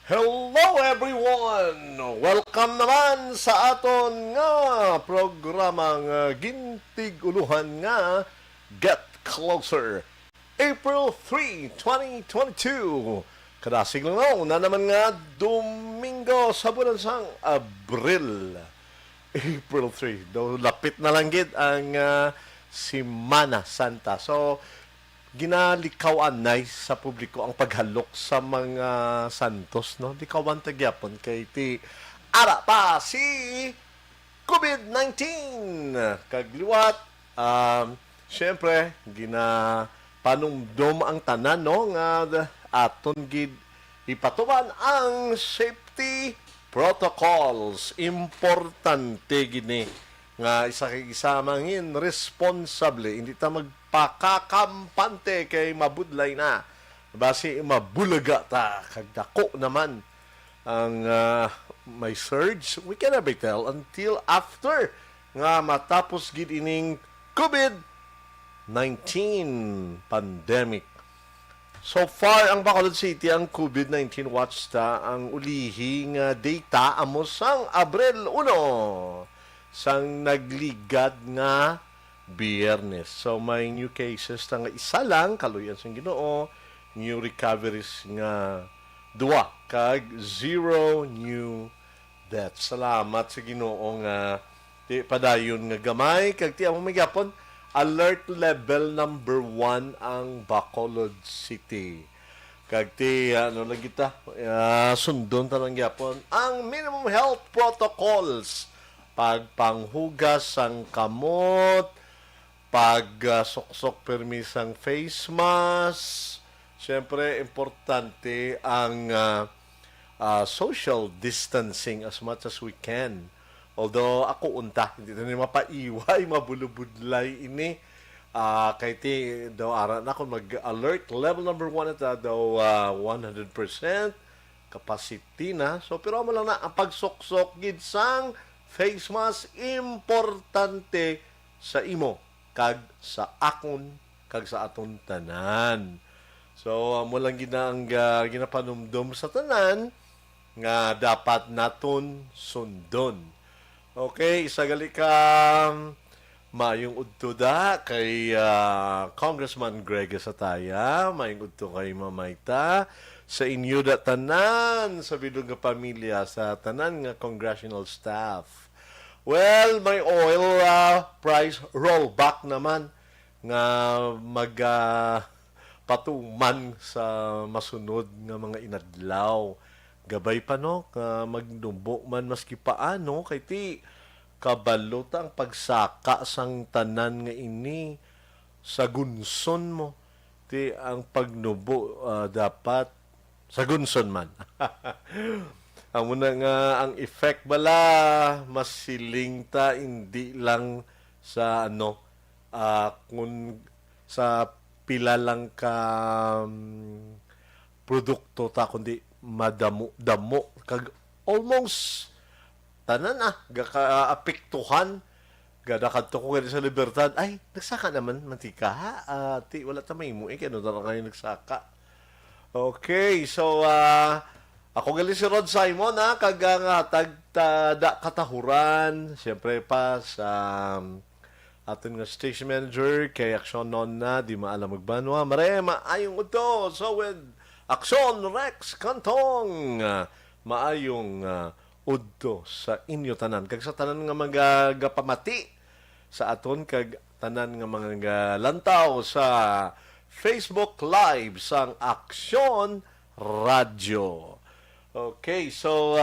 Hello everyone! Welcome naman sa aton nga programang Gintig Uluhan nga Get Closer. April 3, 2022. Kadasig lang na naman nga Domingo sa bulan sang Abril. April 3. Do lapit na lang gid ang Semana Santa. So ginalikawan na sa publiko ang paghalok sa mga santos, no? Likawan tagyapon kay ti ara pa si COVID-19 kagliwat. Syempre ginapanumdom ang tanan, no, nga aton gid ipatuman ang safety protocols. Importante gini nga isa kay isa mangin responsable, hindi ta magpakakampante kay mabudlay na basi mabulaga ta kag dako naman ang may surge. We can never tell until after nga matapos gid ining COVID-19 pandemic. So far, ang Bacolod City, ang COVID-19 watch ta, ang ulihing data amos sang Abril 1 sang nagligad nga Biyernes. So may new cases ta nga isa lang, kaluyan sang Ginoo, new recoveries nga duwa, kag zero new deaths. Salamat sa Ginoo nga di padayon nga gamay, kag ti amo magyapon alert level number 1 ang Bacolod City. Kag ti ano lang kita sundon ta lang gyapon ang minimum health protocols, pagpanghugas sang kamot, pagsuksok permisang face mask. Siyempre importante ang social distancing as much as we can. Although ako unta, hindi na mapaiway, mabulubudlay ini. Kay ti daw ara na ako mag-alert. Level number 1 ata daw 100% capacity na. So pero mo lang na ang pagsuksok gid sang face mask importante sa imo kag sa akon kag sa aton tanan. So mo lang gid ang ginapanumdum sa tanan nga dapat naton sundon. Okay, isagali ka mayong udto da kay Congressman Greg Sataya, mayong udto kay Mamayta, sa inyo da tanan, sa bilog nga pamilya, sa tanan nga congressional staff. Well, may oil price rollback naman nga patuman sa masunod nga mga inadlaw. Gabay pa, no, magdumbo man maski paano kay ti kabalot ang pagsaka sang tanan nga ini sa gunson mo. Ti ang pagnubo dapat sa gunson man. Ang muna nga ang effect bala masiling ta hindi lang sa kung sa pila lang ka produkto ta, kundi madamo-damo kag almost tanan gaka-apektuhan gada kadto ko sa libertad. Ay nagsaka naman mantika ti wala ta mahimo kano ta kayo nagsaka. Okay, so ako gali si Rod Simon kag nga tagtada katahuran siyempre pa sa atin nga station manager kay Aksyon non na di maalam magbanwa marema ayong uto. So with Aksyon Rex Kantong, maayong udto sa inyo tanan kag sa tanan nga magagapamati sa aton kag tanan nga mga lantaw sa Facebook Live sang Aksyon Radio. Okay, so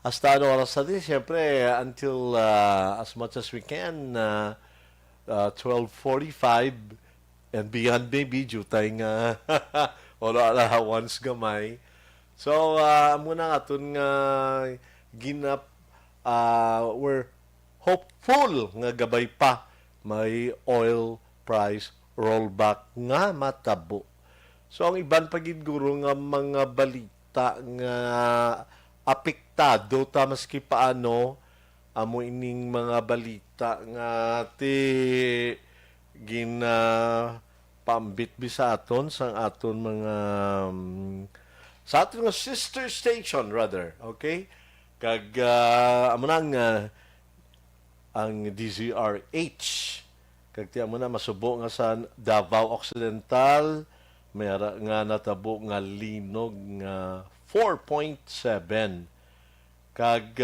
hasta oras natin, siyempre until as much as we can 12:45 and beyond, maybe due tayong wala allowance gamay. So muna nga itong we're hopeful nga gabay pa may oil price rollback nga matabo. So ang iban pagid guro nga mga balita nga apektado ta maski paano amo ining mga balita nga ti pambit bisaton sang aton mga sa ating nga sister station rather, okay? Kag amo nang ang DZRH. Kag ti amo na masubo nga sa Davao Occidental, mayara nga natabo nga linog nga 4.7. Kag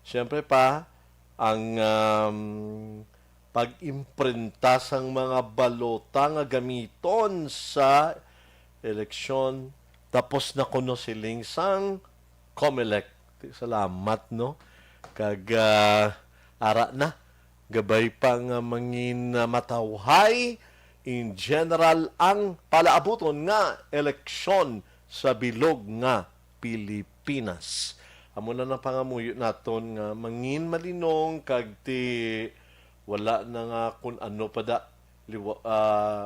siyempre pa ang pag-imprinta sang mga balota nga gamiton sa eleksyon tapos na kuno siling sang COMELEC. Salamat no. Kag ara na gabay pa nga mangin matawhay in general ang palaabuton nga eleksyon sa bilog nga Pilipinas. Amo na ng pangamuyo naton nga mangin malinong kag ti wala na nga kung ano pa da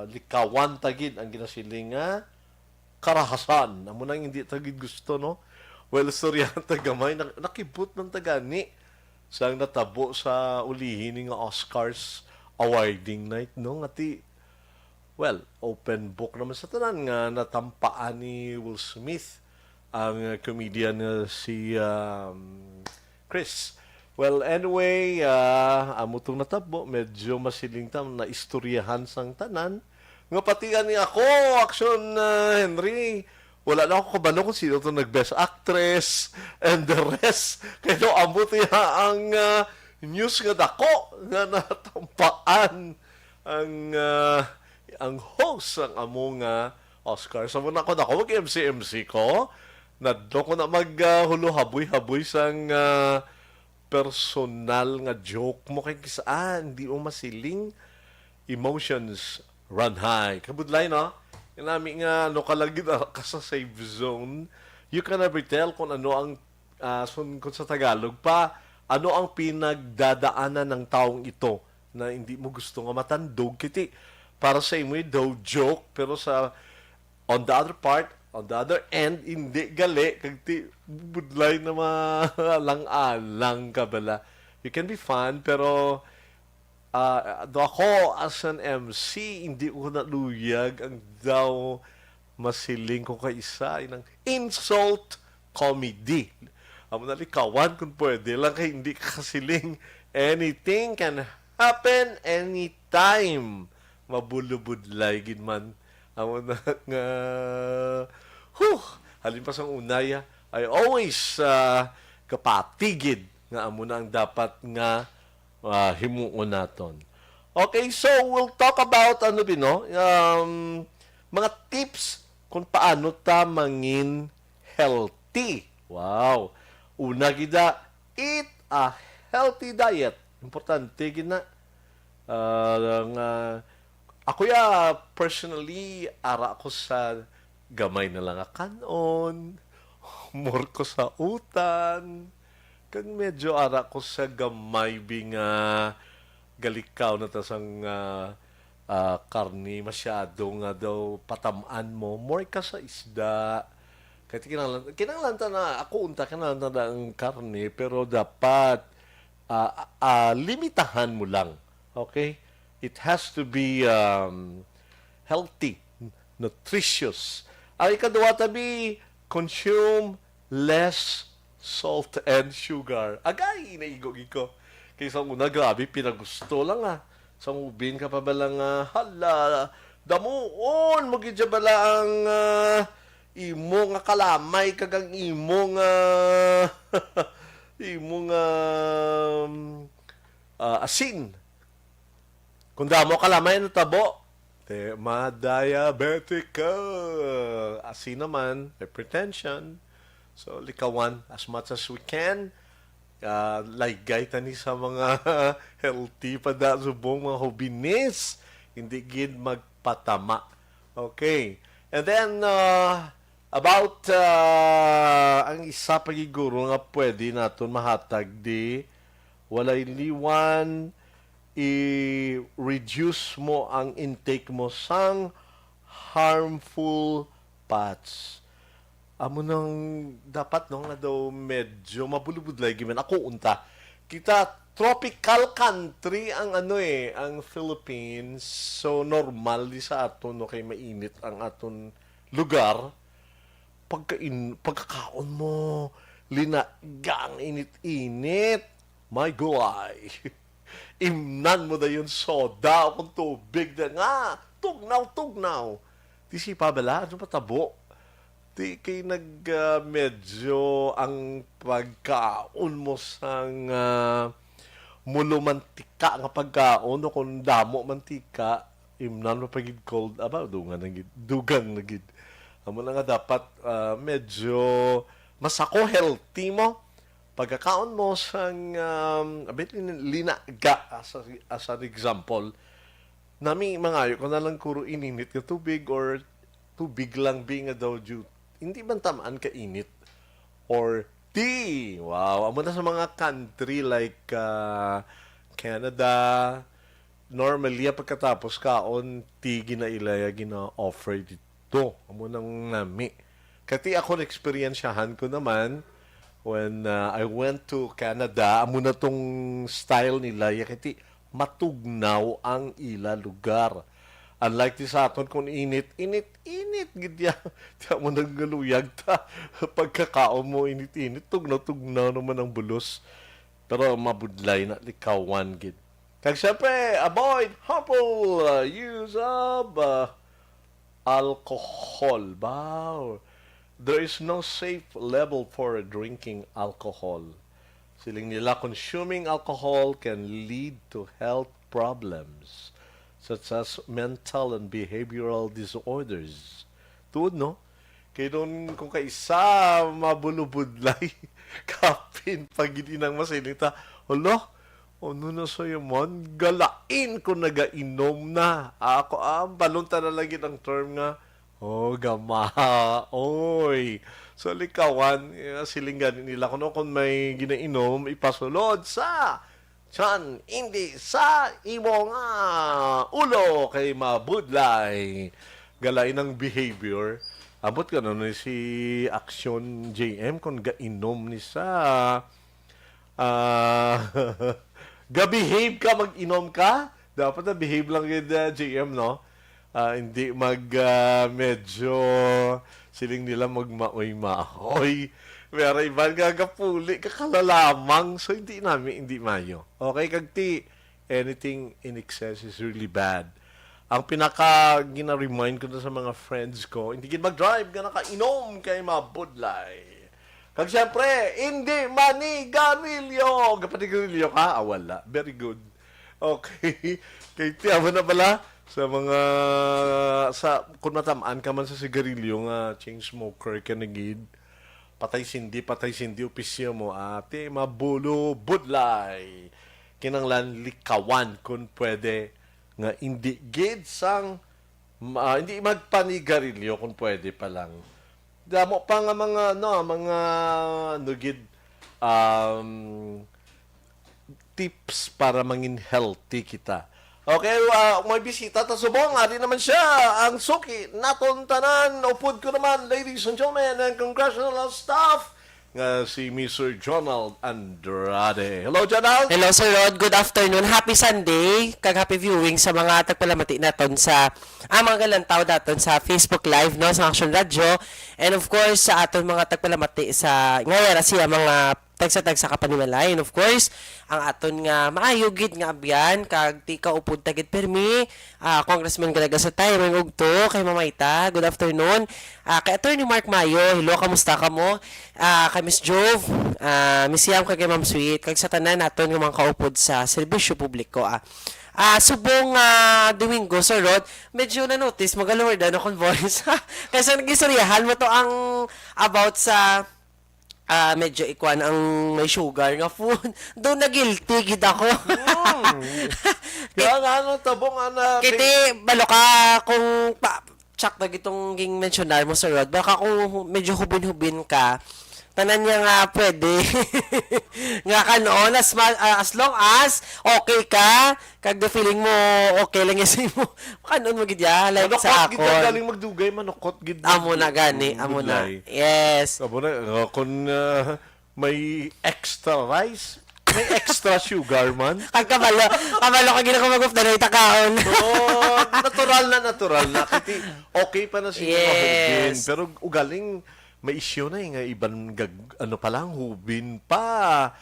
likawan tagid ang ginasiling nga karahasan. Amo nang hindi tagid gusto no. Well, storya tagamay nakibot ng tagani sang natabo sa ulihin nga Oscars awarding night no nga ti well, open book naman sa tanan nga natampaan ni Will Smith ang comedian si Chris. Well, anyway, amo itong natabo, medyo masiling tam na istoryahan sang tanan. Nga pati ni ako, action Henry, wala na ako kabalo kung sino itong nag-best actress and the rest. Kaya amo tiya ang news nga dako nga natampaan ang host ang amo nga Oscar. So, muna ko mag-MC ko. Nadto ko na maghuluhaboy-haboy sang personal nga joke mo kay kisaan. Di mo masiling emotions run high. Kabudlay, no? Inami nga, kalagi na ka sa safe zone. You can never tell kung ano ang, kung sa Tagalog pa, ano ang pinagdadaanan ng taong ito na hindi mo gusto nga matandog. Kiti, para sa imo daw joke, pero sa on the other end, hindi gali, kag ti budlay na malang-alang ka bala. You can be fun, pero do ako as an MC, hindi ko naluyag ang daw masiling ko kay isa ng insult comedy. Amo na likawan kung pwede lang kay hindi kasiling. Anything can happen anytime. Mabulubudlay gid man. Amo na nga halin pa sang unaya, I always kapatigid nga amo na ang dapat nga himuon naton. Okay, so we'll talk about mga tips kung paano ta mangin healthy. Wow. Una gida, eat a healthy diet. Importante gina. Ako personally, ara ko sa gamay na lang kanon, more ko sa utan, kag medyo ara ko sa gamay binga galikaw na tasang karni masyado nga daw patamaan mo, more ka sa isda. Kahit kinahanglan na ako unta kinahanglan na ang karni, pero dapat limitahan mo lang. Okay? It has to be healthy, nutritious. Ang ikaduwa tabi, consume less salt and sugar. Agay, naigog ko. Kaysa una, grabe, pinagusto lang Sa ubin ka pa ba lang, hala, damuon, magigya ba lang imo nga kalamay, kagang imo nga asin. Kung damo kalamay na tabo, ma-diabetic ka. Asin naman, hypertension. So, likawan as much as we can. Laygay tani sa mga healthy pa da subong mga hobinis. Hindi gid magpatama. Okay. And then, about ang isa pagiguro nga pwede naton mahatag di walay liwan, i-reduce mo ang intake mo sang harmful fats. Amo nang dapat nga daw medyo mabulubudlay giman ako unta. Kita tropical country ang ang Philippines. So normal di sa aton no kay mainit ang aton lugar. pagkakaon mo, linagang init-init, my gulay. Imnan mo na yung soda o kung tubig na nga. Tugnaw. Di si pabala, ano patabo? Di kay medyo ang pagkaon mo sang mulo mantika nga pagkaon o kung damo mantika, imnan mo pagid cold, dugang na gid. Amo na nga dapat medyo masako healthy mo. Pagkakaon mo sang linaga as an example, nami mangayo ko na lang kuro ininit nga tubig or tubig lang being a daw due. Hindi man tamaan ka init or tea. Wow, amo na sa mga country like Canada, normally pagkatapos kaon tea ginailaya gina-offer dito. Amo nang nami. Kati ako na-experiensyahan ko naman when I went to Canada, amo na tong style nila, yakiti matugnaw ang ila lugar. Unlike di sa aton, kung init, gidya. Tiya mo naggaluyag ta. Pagkakaon mo, init, tugnaw naman ang bulos. Pero mabudlay na likawan, gid. Kag syempre, avoid harmful use of alcohol. Wow. There is no safe level for drinking alcohol. Siling nila, consuming alcohol can lead to health problems such as mental and behavioral disorders. Tuod, no? Kaya doon kung kaisa mabulubudlay, kapin, pagidi ng masinita, hala, ano na sa'yo man, galain ko nagainom na. Ako, balunta na lagi ang term nga, oh, gama. Oy. So, likawan, silingan nila kung may ginainom, ipasulod sa tiyan, hindi sa imo nga ulo kay mabudlay. Galain ang behavior. Abot ka nun si Action JM kung gainom ni sa gabehave ka, mag-inom ka. Dapat na behave lang yun, JM, no? Hindi medyo siling nila magmaoy-maoy. Pero iban gagapuli, kakalalamang. So, hindi mayo. Okay, kagti, anything in excess is really bad. Ang gina-remind ko na sa mga friends ko, hindi kin mag-drive ka nakainom kay mabudlay. Kag siyempre, hindi manigarilyo. Kapanigarilyo ka? Wala. Very good. Okay. Kaya tiyaman na pala, kung matamaan ka man sa sigarilyo nga, chain smoker ka na gid, patay sindi, opisyo mo, ate, mabulo, budlay. Kinanglan likawan kung pwede nga hindi gid sang, hindi magpanigarilyo kung pwede pa lang. Damo pa nga gid, tips para mangin healthy kita. Okay, may bisita ta subong, ari naman siya, ang suki, naton tanan, upod ko naman, ladies and gentlemen, and congressional staff, nga si Mr. Jonald Andrade. Hello, Jonald! Hello, Sir Rod. Good afternoon. Happy Sunday. Kag happy viewing sa mga tagpalamati naton sa mga galantaw naton sa Facebook Live, no, sa Action Radio. And of course, sa aton mga tagpalamati sa ngayon siya mga tagsa-tagsa kapanimalayan. Of course, ang aton nga maayo gid nga abyan kag ti ka upod tagit permi, Congressman Galaga sa tayo may ugto kay Mamayta. Good afternoon. Kay Attorney Mark Mayo, hello, kamusta ka mo? Kay Miss Jove, Miss Yam kay Ma'am Sweet, kag sa tanan naton nga mga kaupod sa serbisyo publiko. Subong Domingo, Sir Rod, medyo na-notice mag-lower down akong voice. Kasi nag-istoryahan mo to ang about sa medyo ikwan ang may sugar nga food. Doon na guilty gid ako. Kaya nga, tabong anak. Kiti, balo ka kung tsak na gitong ging mentionar mo, Sir Rod, baka kung medyo hubin-hubin ka, tanan niya nga pwede. Nga ka noon, as long as okay ka, kag the feeling mo okay lang yasin mo, kanon mo gid ya, like manokot, sa ako. Manokot, galing magdugay, manokot, gid. Amo na gani, amo na. Yes. Amo na, kung may extra rice, may extra sugar man. Kag kabalo ka gina ko mag-off na itakaon. Natural na. Kasi okay pa na siya Yes. pero ugaling may issue na nga iban ano pa lang hubin pa.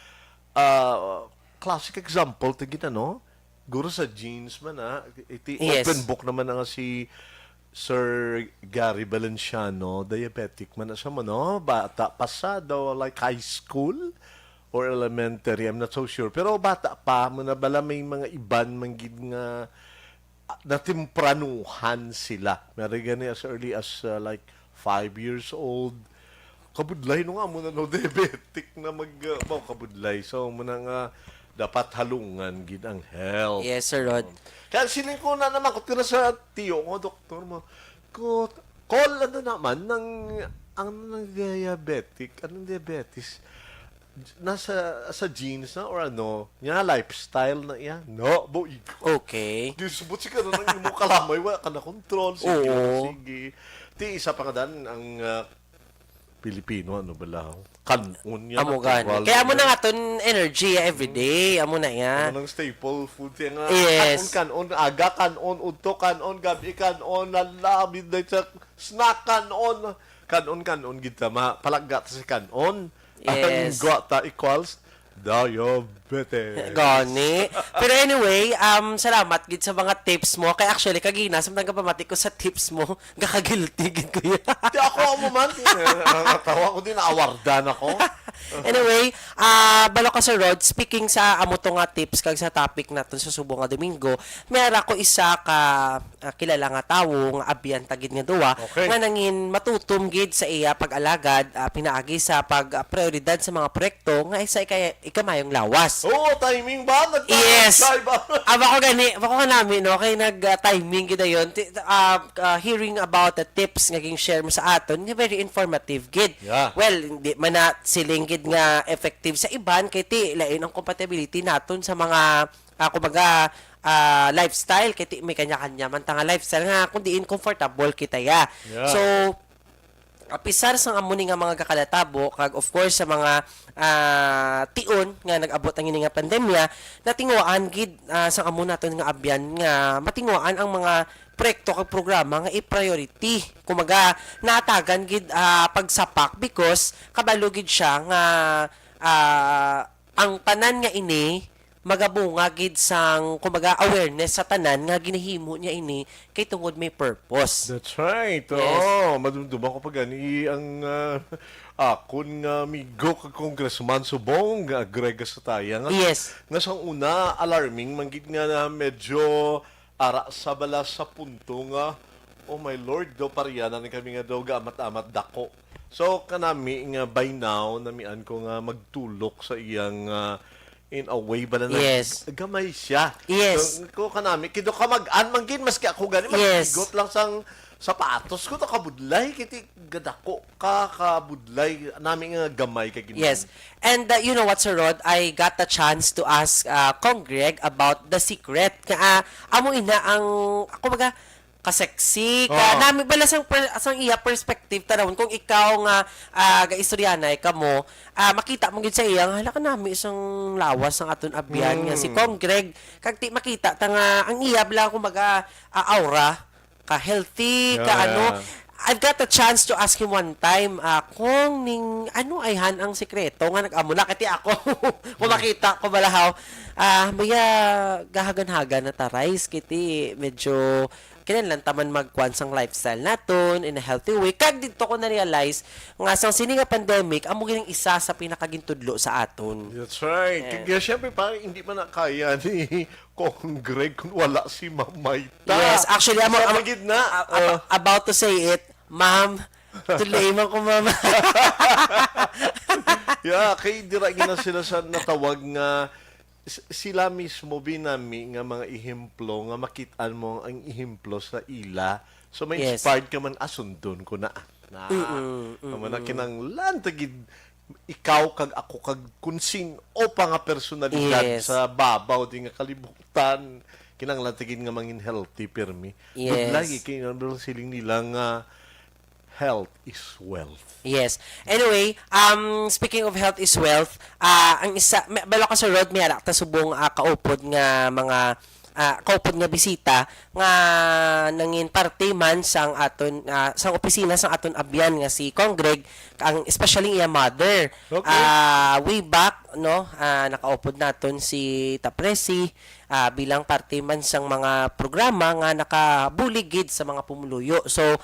Classic example tigit ano, guro sa jeans man iti Yes. open book naman nga si Sir Gary Valenciano, diabetic man na siya mo, no? Bata pa siya daw, like high school or elementary, I'm not so sure. Pero bata pa, mo na bala may mga iban manggid nga natimpranuhan sila. Meron gani as early as like 5 years old. Kabudlay no nga muna no diabetic na kabudlay. So muna nga dapat halungan gid ang health. Yes, Sir Rod. Kaya siling ko na naman, kung tira sa tiyo ko, doktor mo, call ano naman, ng diabetic, anong diabetes, nasa sa genes na or ano, niya lifestyle na yan. No, boy. Okay. Disubot si ka na ng imo kalamay, wala ka na control. Sige, Oo. sige. Ti, isa pa nga dan, ang Pilipino, ano ba lang? Kanon yan. Amo gani. natural. Kaya amo na nga ton energy everyday. Amo na yan. Ano ng staple food yan nga. Yes. Kanon, aga, kanon, udto, kanon, gabi, kanon, lala, midnight, snack, kanon. Kanon, gita, palaggat si kanon. Yes. Ang gwata equals diabetes. Gani. Pero anyway, salamat gid sa mga tips mo. Kaya actually, kagina, samtang kapamati ko sa tips mo, gakagilty gid ko yan. Di ako man. Natawa ko din, awardan ako. Anyway, balo ka Sir Rod, speaking sa amo to nga tips kag sa topic naton sa Subo nga Domingo, mayara ko isa ka kilala nga tawo nga abyan tagid nga duwa Okay. nga nangin matutom gid sa iya pag-alagad pinaagi sa pag-prioridad sa mga proyekto nga isa ikamayong lawas. Oo, timing ba? Yes. Ba? Ako ka namin, no? Kaya nag-timing gid yon. Hearing about the tips nga ging share mo sa aton, nga very informative gid. Yeah. Well, hindi man na siling gid nga effective sa iban kay ti lain ang compatibility naton sa mga kumbaga lifestyle kay ti may kanya-kanya man tanga lifestyle nga kundi comfortable kita ya. Yeah. So apisar sang amuni nga mga kakalatabo kag of course sa mga tion nga nag-abot ang ini nga pandemya natinguan gid sang amo naton nga abyan nga matinguan ang mga proyekto kag programa nga i-priority kumaga natagan gid pagsapak because kabalo gid siya nga ang tanan nga ini magabunga gid sang kumbaga awareness sa tanan nga ginahimo niya ini kay tungod may purpose. That's right. Yes. Oh, madumduman ko pa gani ang akon nga migo ka Congressman Subong nga agrega sa taya nga. Yes. Nga sa una alarming manggid nga na medyo ara sa bala sa punto nga oh my lord daw pariyana ni kami nga daw amat-amat dako. So kanami nga by now namian ko nga magtulok sa iyang in a way ba na Yes. gamay siya. Yes. So, ko kanami kido ka mag-an manggid maski ako gani Yes. magbigot lang sang sapatos ko to kabudlay kiti gadako kabudlay nami nga gamay kay Ginoo. Yes. And you know what, Sir Rod? I got the chance to ask Kong Greg about the secret. Amo ina ang, kumbaga, kaseksi. Oo. Nami bala sang iya perspective tanawon kung ikaw nga gaistoryanay ka mo, makita mo gid sa iya nga hala ka nami isang lawas ang aton abyan nga si Kong Greg kag ti makita ta nga ang iya bala kumbaga aura ka healthy ka Yeah, ano. yeah. I've got a chance to ask him one time kung ning ano ay han ang sekreto nga nag-amula kati ako kung makita ko balahaw maya gahagan-hagan na tarais kiti medyo kinahanglan taman magkuan sang lifestyle naton in a healthy way kag dito ko na realize nga sang sini nga pandemic amo gining isa sa pinakagintudlo sa aton. That's right. Kaya syempre parang hindi man na kaya ni Kong Greg kung wala si Mamayta. Yes, actually amo Sa magid na. about to say it, ma'am. Tuloy man ko, ma'am. Yeah, kay dira gina sila sa natawag nga sila mismo binami nga mga ihemplo nga makitaan mo ang ihemplo sa ila. So may Yes. inspired ka man asundon ko na. Naman na kinanglan tagid ikaw kag ako kag kunsing o pa nga personalidad Yes. sa babaw di nga kalibutan kinanglan tagid nga mangin healthy permi. Yes. Good lagi kay nandun siling nila nga health is wealth. Yes. Anyway, speaking of health is wealth, ang isa balo ka sa road may ta subong kaupod nga mga kaupod nga bisita nga nangin parte man sang aton sang opisina sang aton abyan nga si Congreg ang especially iya mother. Okay. Way back no nakaupod naton si Tapresi bilang parte man sang mga programa nga nakabulig gid sa mga pumuluyo. So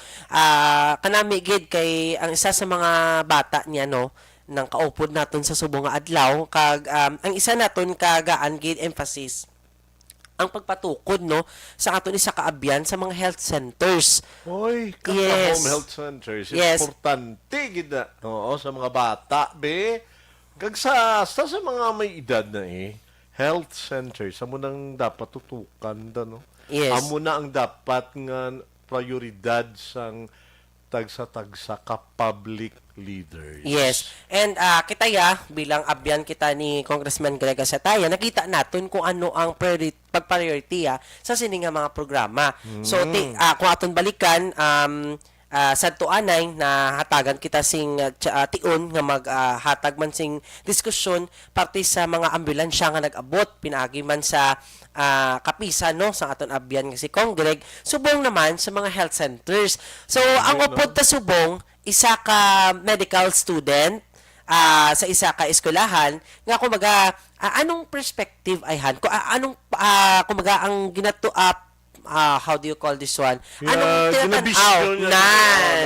kanami gid kay ang isa sa mga bata niya no nang kaupod naton sa subong nga adlaw kag ang isa naton kagaan gid emphasis ang pagpatukod no sa aton isa kaabyan sa mga health centers. Oy, Yes. home health centers. Yes. Importante gid na. Oo, sa mga bata, be. Kag sa mga may edad na health centers, amo nang dapat tutukan da, no? Yes. Amo na ang dapat nga prioridad sang tagsa-tagsa ka public leaders. Yes. And kita bilang abyan kita ni Congressman Greg Asataya, nakita natin kung ano ang pag-priority sa sining nga mga programa. So kung aton balikan sa tuanay na hatagan kita sing tion nga maghatag man sing diskusyon parte sa mga ambulansya nga nag-abot pinaagi man sa kapisa no sa aton abyan nga si Congreg subong naman sa mga health centers. So ang upod ta subong isa ka medical student sa isa ka eskwelahan nga kumbaga anong perspective ay han ko anong kumbaga ang ginato how do you call this one? Anong tinatanaw?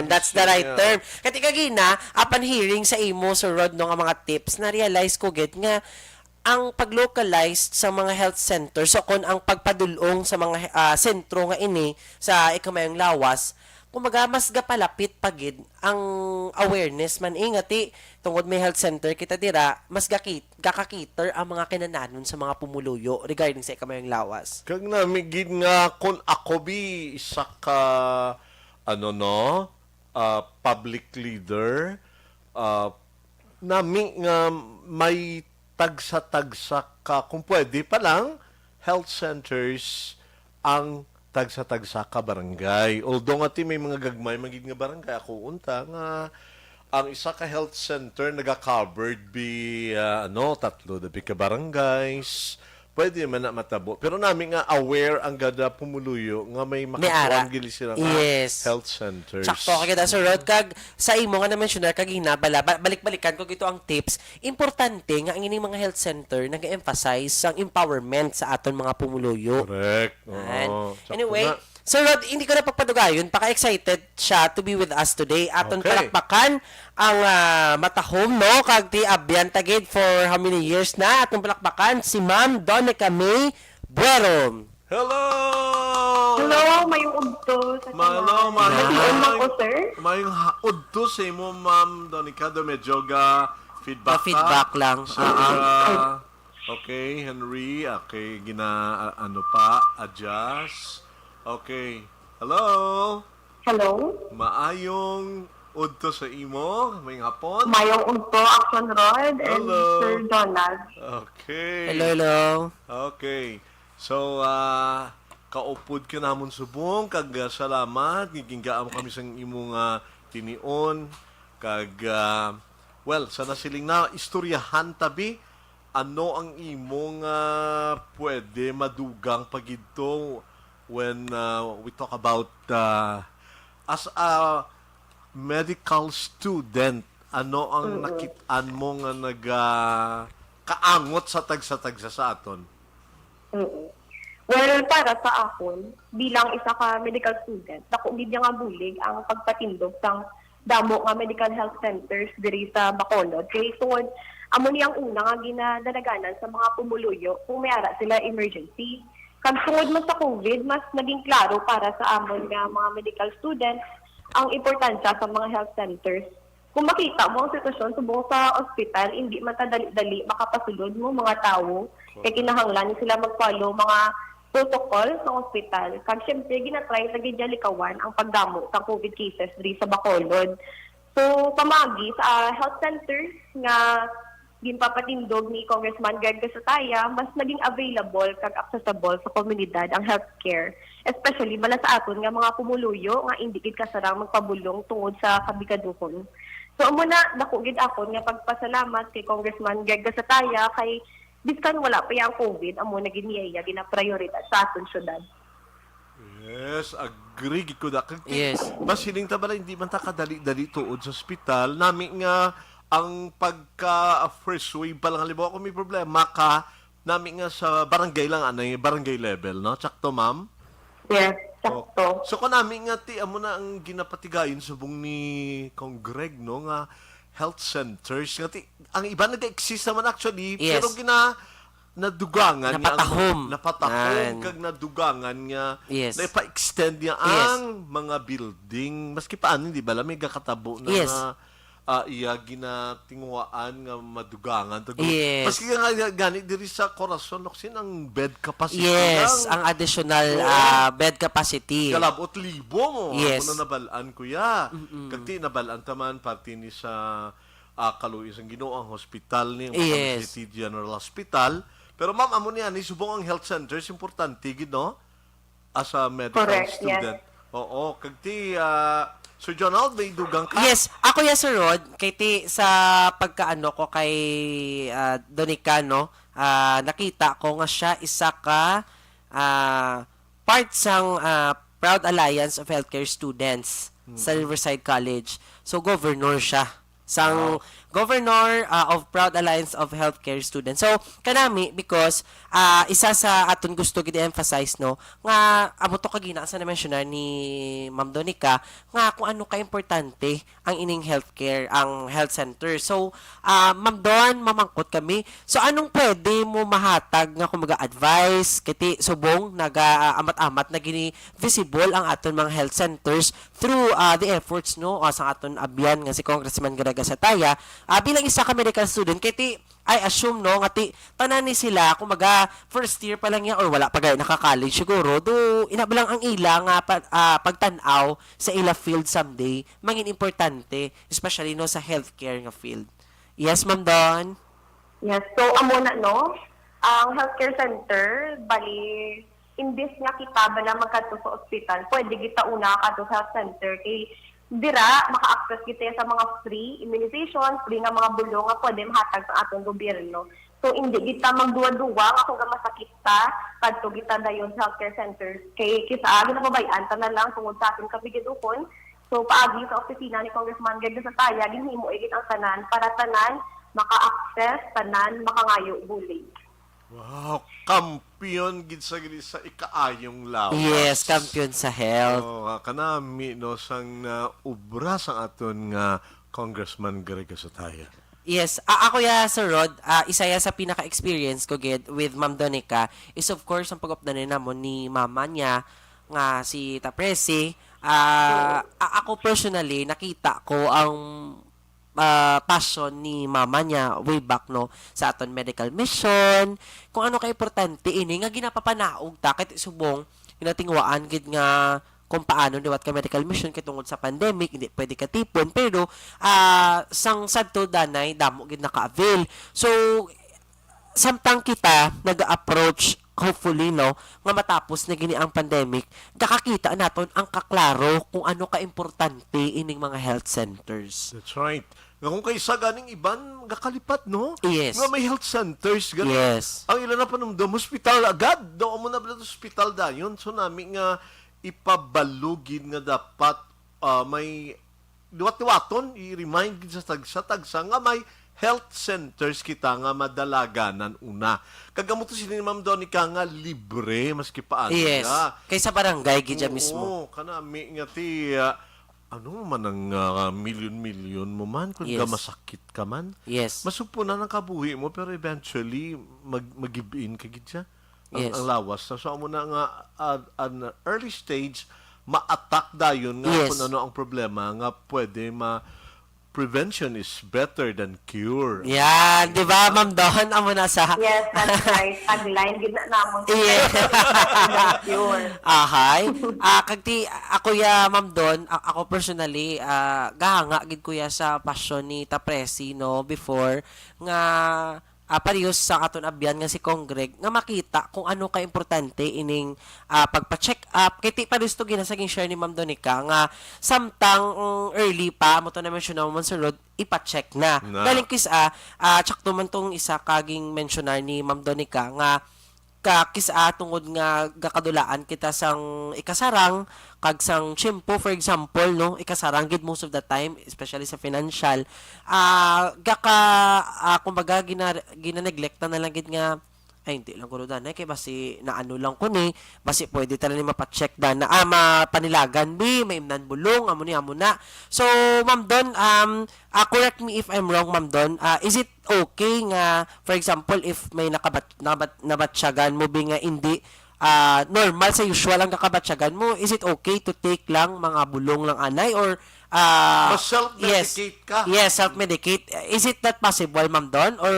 That's the right term. Katika gina, upon hearing sa imo, Sir Rod, no, nga mga tips, na-realize ko, get nga, ang pag-localized sa mga health centers, so kung ang pagpadulong sa mga sentro nga ini, sa ikamayong lawas, kumbaga mas gapalapit pagid ang awareness man ingati tungod may health center kita dira mas gakakiter ang mga kinananon sa mga pumuluyo regarding sa ikamayong lawas. Kag namigid nga kung ako bi isa ka public leader nami nga may tagsa-tagsa ka kung pwede pa lang health centers ang tagsa-tagsa ka barangay. Although nga may mga gagmay magig nga barangay ako unta nga ang isa ka health center naga-covered bi 3 ka barangays. Pwede man na matabo. Pero namin nga aware ang gada pumuluyo nga may makatuang gili sila nga Yes. health centers. Sakto kay Sir Rod kag sa imo nga na-mention kag hinabala balik-balikan ko gito ang tips. Importante nga ang ining mga health center nag-emphasize ang empowerment sa aton mga pumuluyo. Correct. Ayan. Oo. Sakto Anyway, na. Sir Rod, hindi ko na pagpadugayon. Paka-excited siya to be with us today. Aton Okay. palakpakan ang matahom, no? Kag ti abyan tagid for how many years na? Aton palakpakan si Ma'am Donica May Buerom. Hello! Hello, mayong udto sa Hello, Natiyon lang ko, sir. Mayong udto sa imo, Ma'am Donica, do medyo ga feedback Pa-feedback lang. So, okay, Henry, okay, adjust. Okay. Hello? Hello. Maayong udto sa imo, may hapon. Mayong udto, Action Rod, and Hello. Sir Donald. Okay. Hello. Okay. So, kaupod ka namon subong, kag salamat, giginggaam kami sa imong tinion, kag, sana siling na istoryahan tabi, ano ang imong pwede madugang pagito when we talk about as a medical student, ano ang nakitaan mo nga kaangot sa tagsa-tagsa sa aton? Well, para sa akon, bilang isa ka medical student, dako gid nga bulig ang pagpatindog sang damo nga medical health centers diri sa Bacolod. Kay tungod amo niyang una nga ginadalaganan sa mga pumuluyo kung may ara sila emergency. Kag tungod man sa COVID, mas naging klaro para sa amon nga mga medical students ang importansya sa mga health centers. Kung makita mo ang sitwasyon subong sa ospital, hindi man ta dali makapasulod mo mga tawo kay kinahanglan sila mag-follow mga protocol sa ospital. Kag syempre ginatry sa gidjalikawan ang pagdamo sa COVID cases diri sa Bacolod. So pamagi sa health centers nga ginpapatindog ni Congressman Greg Casataya, mas naging available kag accessible sa komunidad ang healthcare. Especially bala sa aton nga mga pumuluyo nga hindi gid kasarang magpabulong tungod sa kabikaduhon. So muna dako gid ako nga pagpasalamat kay Congressman Greg Casataya kay biskan wala pa yung COVID, amo na giniyaya, gina-prioridad sa aton syudad. Yes, agree gid ko da. Yes. Mas hiling ta bala hindi man ta kadali-dali tuod sa ospital. Nami nga ang pagka first wave pa lang halimbawa kung may problema ka nami nga sa barangay lang anay barangay level, no? Tsakto, ma'am. Yes, sakto. So kung nami nga ti amo na ang ginapatigayon subong ni Kong Greg, no, nga health centers nga ti ang iba nag-exist naman actually Yes. pero nadugangan Napatahom. napatahom Yan. kag nadugangan nga Yes. na ipa-extend niya Yes. ang mga building maski paano di ba may kakatabo na Yes. nga iya ginatingwaan nga madugangan Yes. maski nga gani diri sa Corazon Locsin ang bed capacity Yes, lang ang additional bed capacity. kalabot libo mo. Yes. Ako na nabalaan ko ya. Kagti nabalaan taman pati ni sa Kaluis ang Ginoo ang hospital ni Yes. City General Hospital. Pero ma'am, amo niya ni subong ang health centers importante gid no? As a medical Correct, student. Oo, kagti Sir Jonald, may dugang ka? Yes, ako ya Sir Rod, kay ti sa pagkaano ko kay Donica, no, nakita ko nga siya isa ka part sang Proud Alliance of Healthcare Students sa Riverside College. So governor siya. Sang governor of Proud Alliance of Healthcare Students. So kanami because isa sa aton gusto gid emphasize no nga amo to kagina sa na-mention ni Ma'am Donica nga kung ano ka importante ang ining healthcare, ang health center. So Ma'am Don, mamangkot kami. So anong pwede mo mahatag nga kumaga advice kiti subong naga-amat-amat na gini visible ang aton mga health centers through the efforts no sa aton abyan nga si Congressman Graga Sataya bilang isa ka medical student kiti I assume no nga ti tanan ni sila kumaga first year pa lang ya or wala pa gay naka-college siguro do inabalang ang ila nga pagtan-aw sa ila field someday mangin importante especially no sa healthcare nga field. Yes, Ma'am Don. Yes, so amo na no, ang healthcare center bali imbes nga kita ba na magkadto sa ospital, pwede kita una kadto sa health center kay dira maka-access kita sa mga free immunization, free nga mga bulong nga pwede mahatag sa atong gobyerno. So hindi kita magduwa-duwa nga kung masakit ta kadto kita dayon sa healthcare centers kay kita agi na pabayan ta na lang tungod sa ating kabigidukon. So paagi sa opisina ni Congressman Greg Sataya ginhimo igit ang tanan para tanan maka-access, tanan makangayo bulig. Wow, kampiyon gid sa ikaayong lawas. Yes, kampiyon sa health. Kanami no sang ubra sa aton nga Congressman Greg Sataya. Yes, ako ya Sir Rod, isa ya sa pinaka-experience ko gid with Ma'am Donica is of course ang pag-updanin namon ni mama niya nga si Tapresi. Ako personally nakita ko ang passion ni mama niya way back no sa aton medical mission kung ano ka importante ini nga ginapapanaog ta ket subong ginatingwaan gid nga kung paano diwat ka medical mission kay tungod sa pandemic hindi pwede ka tipon pero sang sadto danay damo gid naka-avail so samtang kita nag-approach hopefully no nga matapos na gini ang pandemic kakakita naton ang kaklaro kung ano ka importante ining mga health centers. That's right. Nga kung kaysa ganing iban gakalipat no? Yes. Nga may health centers ganun. Yes. Ang ilan na panumdum hospital agad. Doon mo na pala hospital dayon. So nami nga ipabalugin nga dapat may diwat-diwaton i-remind gid sa tagsa nga may health centers kita nga madalaganan una. Kagamot to sila ni Ma'am Donica nga libre maski paano Yes. ka. Kaysa barangay gidya mismo. Oo, kanami nga ti ano man ang milyon-milyon mo man kung Yes. masakit ka man. Yes. Masupunan ang kabuhi mo pero eventually mag-give in ka gid siya. Yes. Ang lawas. So amo na nga an early stage ma-attack dayon nga Yes. kung ano ang problema nga pwede prevention is better than cure. Yan, di ba, Ma'am Don? Amo na sa... Yes, that's right. Tagline gid na namon. Yeah. Pure. Ahay. Kagti, ako ya, Ma'am Don, ako personally, gahanga gid ko ya sa passion ni Tapresi, no, before, nga parehas sa aton abyan nga si Congreg nga makita kung ano ka importante ining pagpa-check up kay ti parehas to ginasaging share ni Ma'am Donica nga samtang early pa mo to na mention naman sa road ipa-check na. Galing kisa tsak man tong isa kaging mentionar ni Ma'am Donica nga kisa tungod nga gakadulaan kita sang ikasarang kag sang tiyempo for example no ikasarang gid most of the time especially sa financial kumbaga gina-neglect na lang gid nga ay hindi lang kuno danay kay basi naano lang ko ni basi pwede tala ni mapa-check dan na mapanilagan bi may imnan bulong amo na so Ma'am Don correct me if I'm wrong Ma'am Don is it okay nga for example if may nabatsyagan mo bi nga hindi normal sa usual ang kakabatsyagan mo is it okay to take lang mga bulong lang anay or self-medicate ka? Yes, self-medicate. Is it that possible, Ma'am Don? Or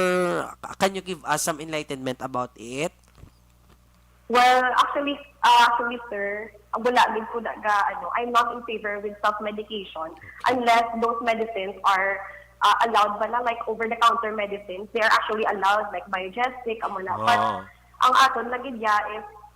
can you give us some enlightenment about it? Well, actually, sir, wala din po I'm not in favor with self-medication unless those medicines are allowed ba na, like over-the-counter medicines. They are actually allowed, like Biogesic, amo na. But ang aton lagi diya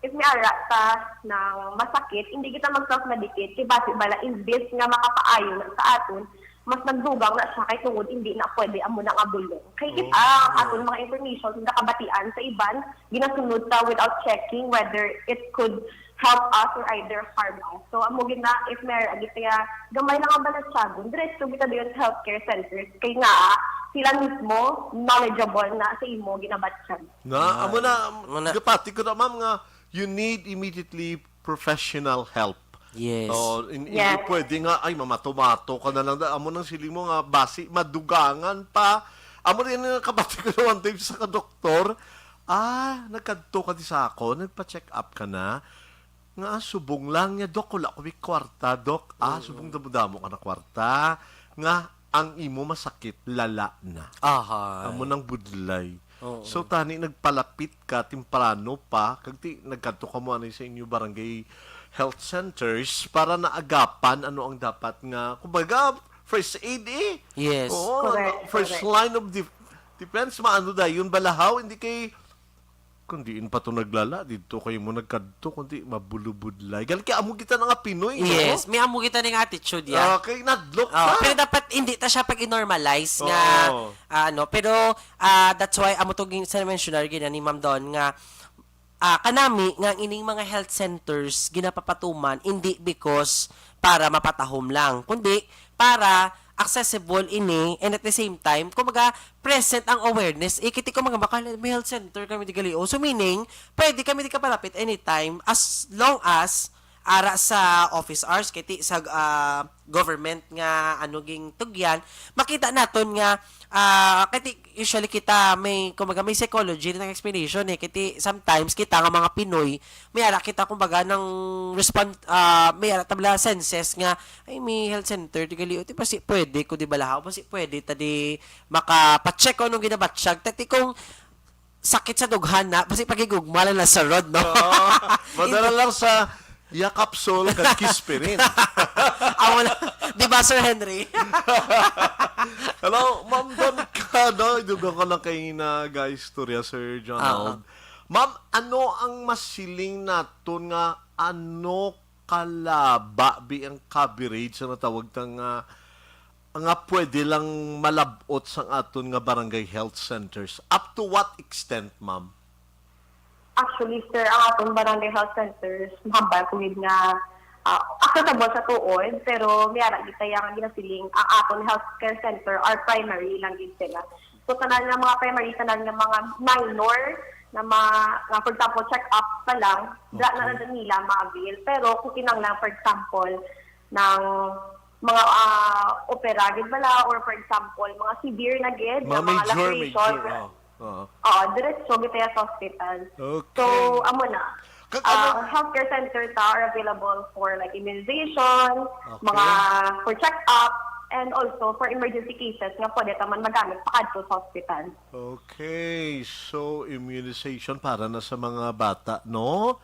if may ara ka ng masakit, hindi kita mag-self-medicate kay base bala imbes nga makapaayo na sa aton, mas nagdugang na siya kay tungod hindi na pwede amo na nga bulong. Kay kita ang aton mga information nga kabatian sa iban ginasunod ta without checking whether it could help us or either harm us. So amo gid na if may agi kaya gamay na nga balasyagon diretso kita diyon sa healthcare centers kay nga sila mismo knowledgeable na sa imo ginabatsyan. Na amo na gapati ko na ma'am nga you need immediately professional help. Yes. So, hindi pwede nga, ay, mamatomato ka na lang. Amo nang sili mo nga, basi, madugangan pa. Amo rin yung kabati ko na one time sa doktor. Nagkanto ka di sa ako, nagpa-check up ka na. Nga, subong lang niya, Dok, wala ko may kwarta, Dok. Subong damo-damo ka na kwarta. Nga, ang imo masakit, lala na. Amo nang budlay. So tani nagpalapit ka timprano pa kagti nagkanto ka mo sa inyo barangay health centers para naagapan ano ang dapat nga kumbaga first aid Yes. First line of defense maano dayon balahaw hindi kay kundiin pa to naglala dito kayo mo nagkadto kundi mabulubudlay gal kay amo kita nga Pinoy yes may amo kita ning attitude yan okay nadlok ka pero dapat hindi ta siya pag-normalize nga pero that's why amo to sa mentionar gina ni Ma'am Don nga kanami nga ining mga health centers ginapapatuman hindi because para mapatahom lang kundi para accessible ini and at the same time kumbaga present ang awareness kiti ko mga bakal may health center kami di Galio so meaning pwede kami di kapalapit anytime as long as ara sa office hours kiti sa government nga ging tugyan makita naton nga kiti usually kita may kumbaga may psychology ng explanation kiti sometimes kita nga mga Pinoy may ara kita kumbaga ng may ara tabla senses nga ay may health center di Galio ti pasi pwede ko di balahaw pasi pwede tadi makapacheck ko anong ginabatsyag tati kung sakit sa dughan na pasi pagigugmala na sa road no madala lang sa yakapsol kag kispirin. Di ba, Sir Henry? Hello, Ma'am Donica, idugang ko lang kayo na istorya, Sir John. Ma'am, ano ang masiling naton nga ano kalaba bi ang coverage na tawag nga pwede lang malabot sa aton nga barangay health centers? Up to what extent, Ma'am? Actually, sir, ang atong barangay health centers, mahambal ko nga accessible sa tuod, pero mayara kita yung ginasiling ang atong healthcare center are primary lang din sila. So, tanan ng mga primary, tanan ng mga minor na for example, check-up pa lang, na nila ma-avail. Pero kung kinanglan, for example, ng mga opera, bala, or for example, mga severe na gid, mga lacration, diretso kita sa hospital. Okay. So, amo na. Healthcare centers are available for like immunization, mga for check-up, and also for emergency cases nga pwede taman magamit pa kadto sa hospital. Okay. So, immunization para na sa mga bata, no?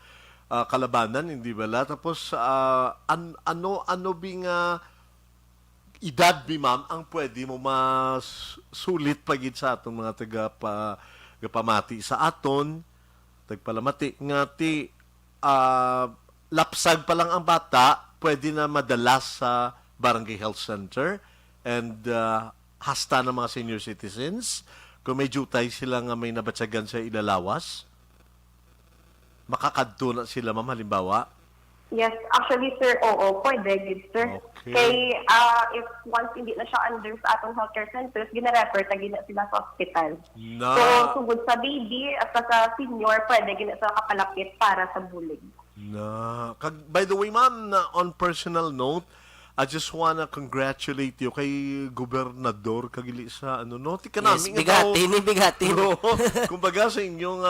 Kalabanan, hindi ba? Tapos, ano bing edad bi ma'am ang pwede mo masulit pagit sa atong mga taga gapamati sa aton, tagpalamati nga ti lapsag pa lang ang bata, pwede na madala sa Barangay Health Center and hasta ng mga senior citizens. Kung may jutay sila nga may nabatsagan sa ilalawas, makakadto na sila, ma'am, halimbawa. Yes, actually, sir, oo, pwede, good, sir. Okay. Kay, if once hindi na siya under sa atong healthcare centers, gina-refer, tagina sila sa hospital. Na, So, sugod sa baby at sa senior, pwede gina sa kapalapit para sa bulig. by the way, ma'am, on personal note, I just wanna congratulate you kay Gobernador Kagili sa no, ti Yes, kanami bigatin. kumbaga sa inyong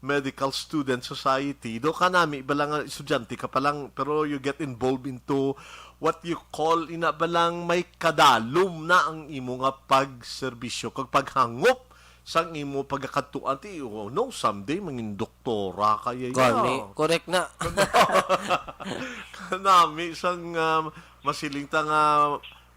medical student society, do kanami balang estudyante ka pa lang, pero you get involved into what you call ina balang may kadalom na ang imo nga pagserbisyo kag paghangop sang imo pagkakatuan ti no someday mangin doktora kaya Gani, correct na. kanami sang masiling ta nga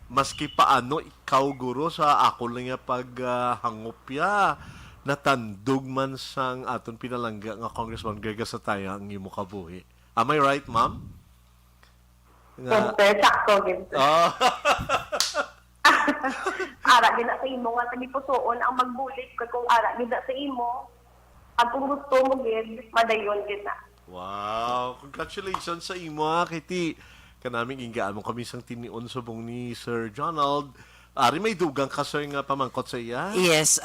maski paano ikaw guro sa ako lang nga paghangop ya natandog man sang aton pinalangga nga Congressman Greg Sataya ang imo kabuhi. Am I right, ma'am? Yes, sir, sakto, good, sir. Ara gina sa imo nga tagipusoon ang magbulig kung ara gina sa imo at kung gusto mo gid madayon kita. Wow, congratulations sa imo kiti kanaming inggaan mo kami sang tinion subong ni Sir Jonald. Ari may dugang ka sir nga pamangkot sa iya. Yes,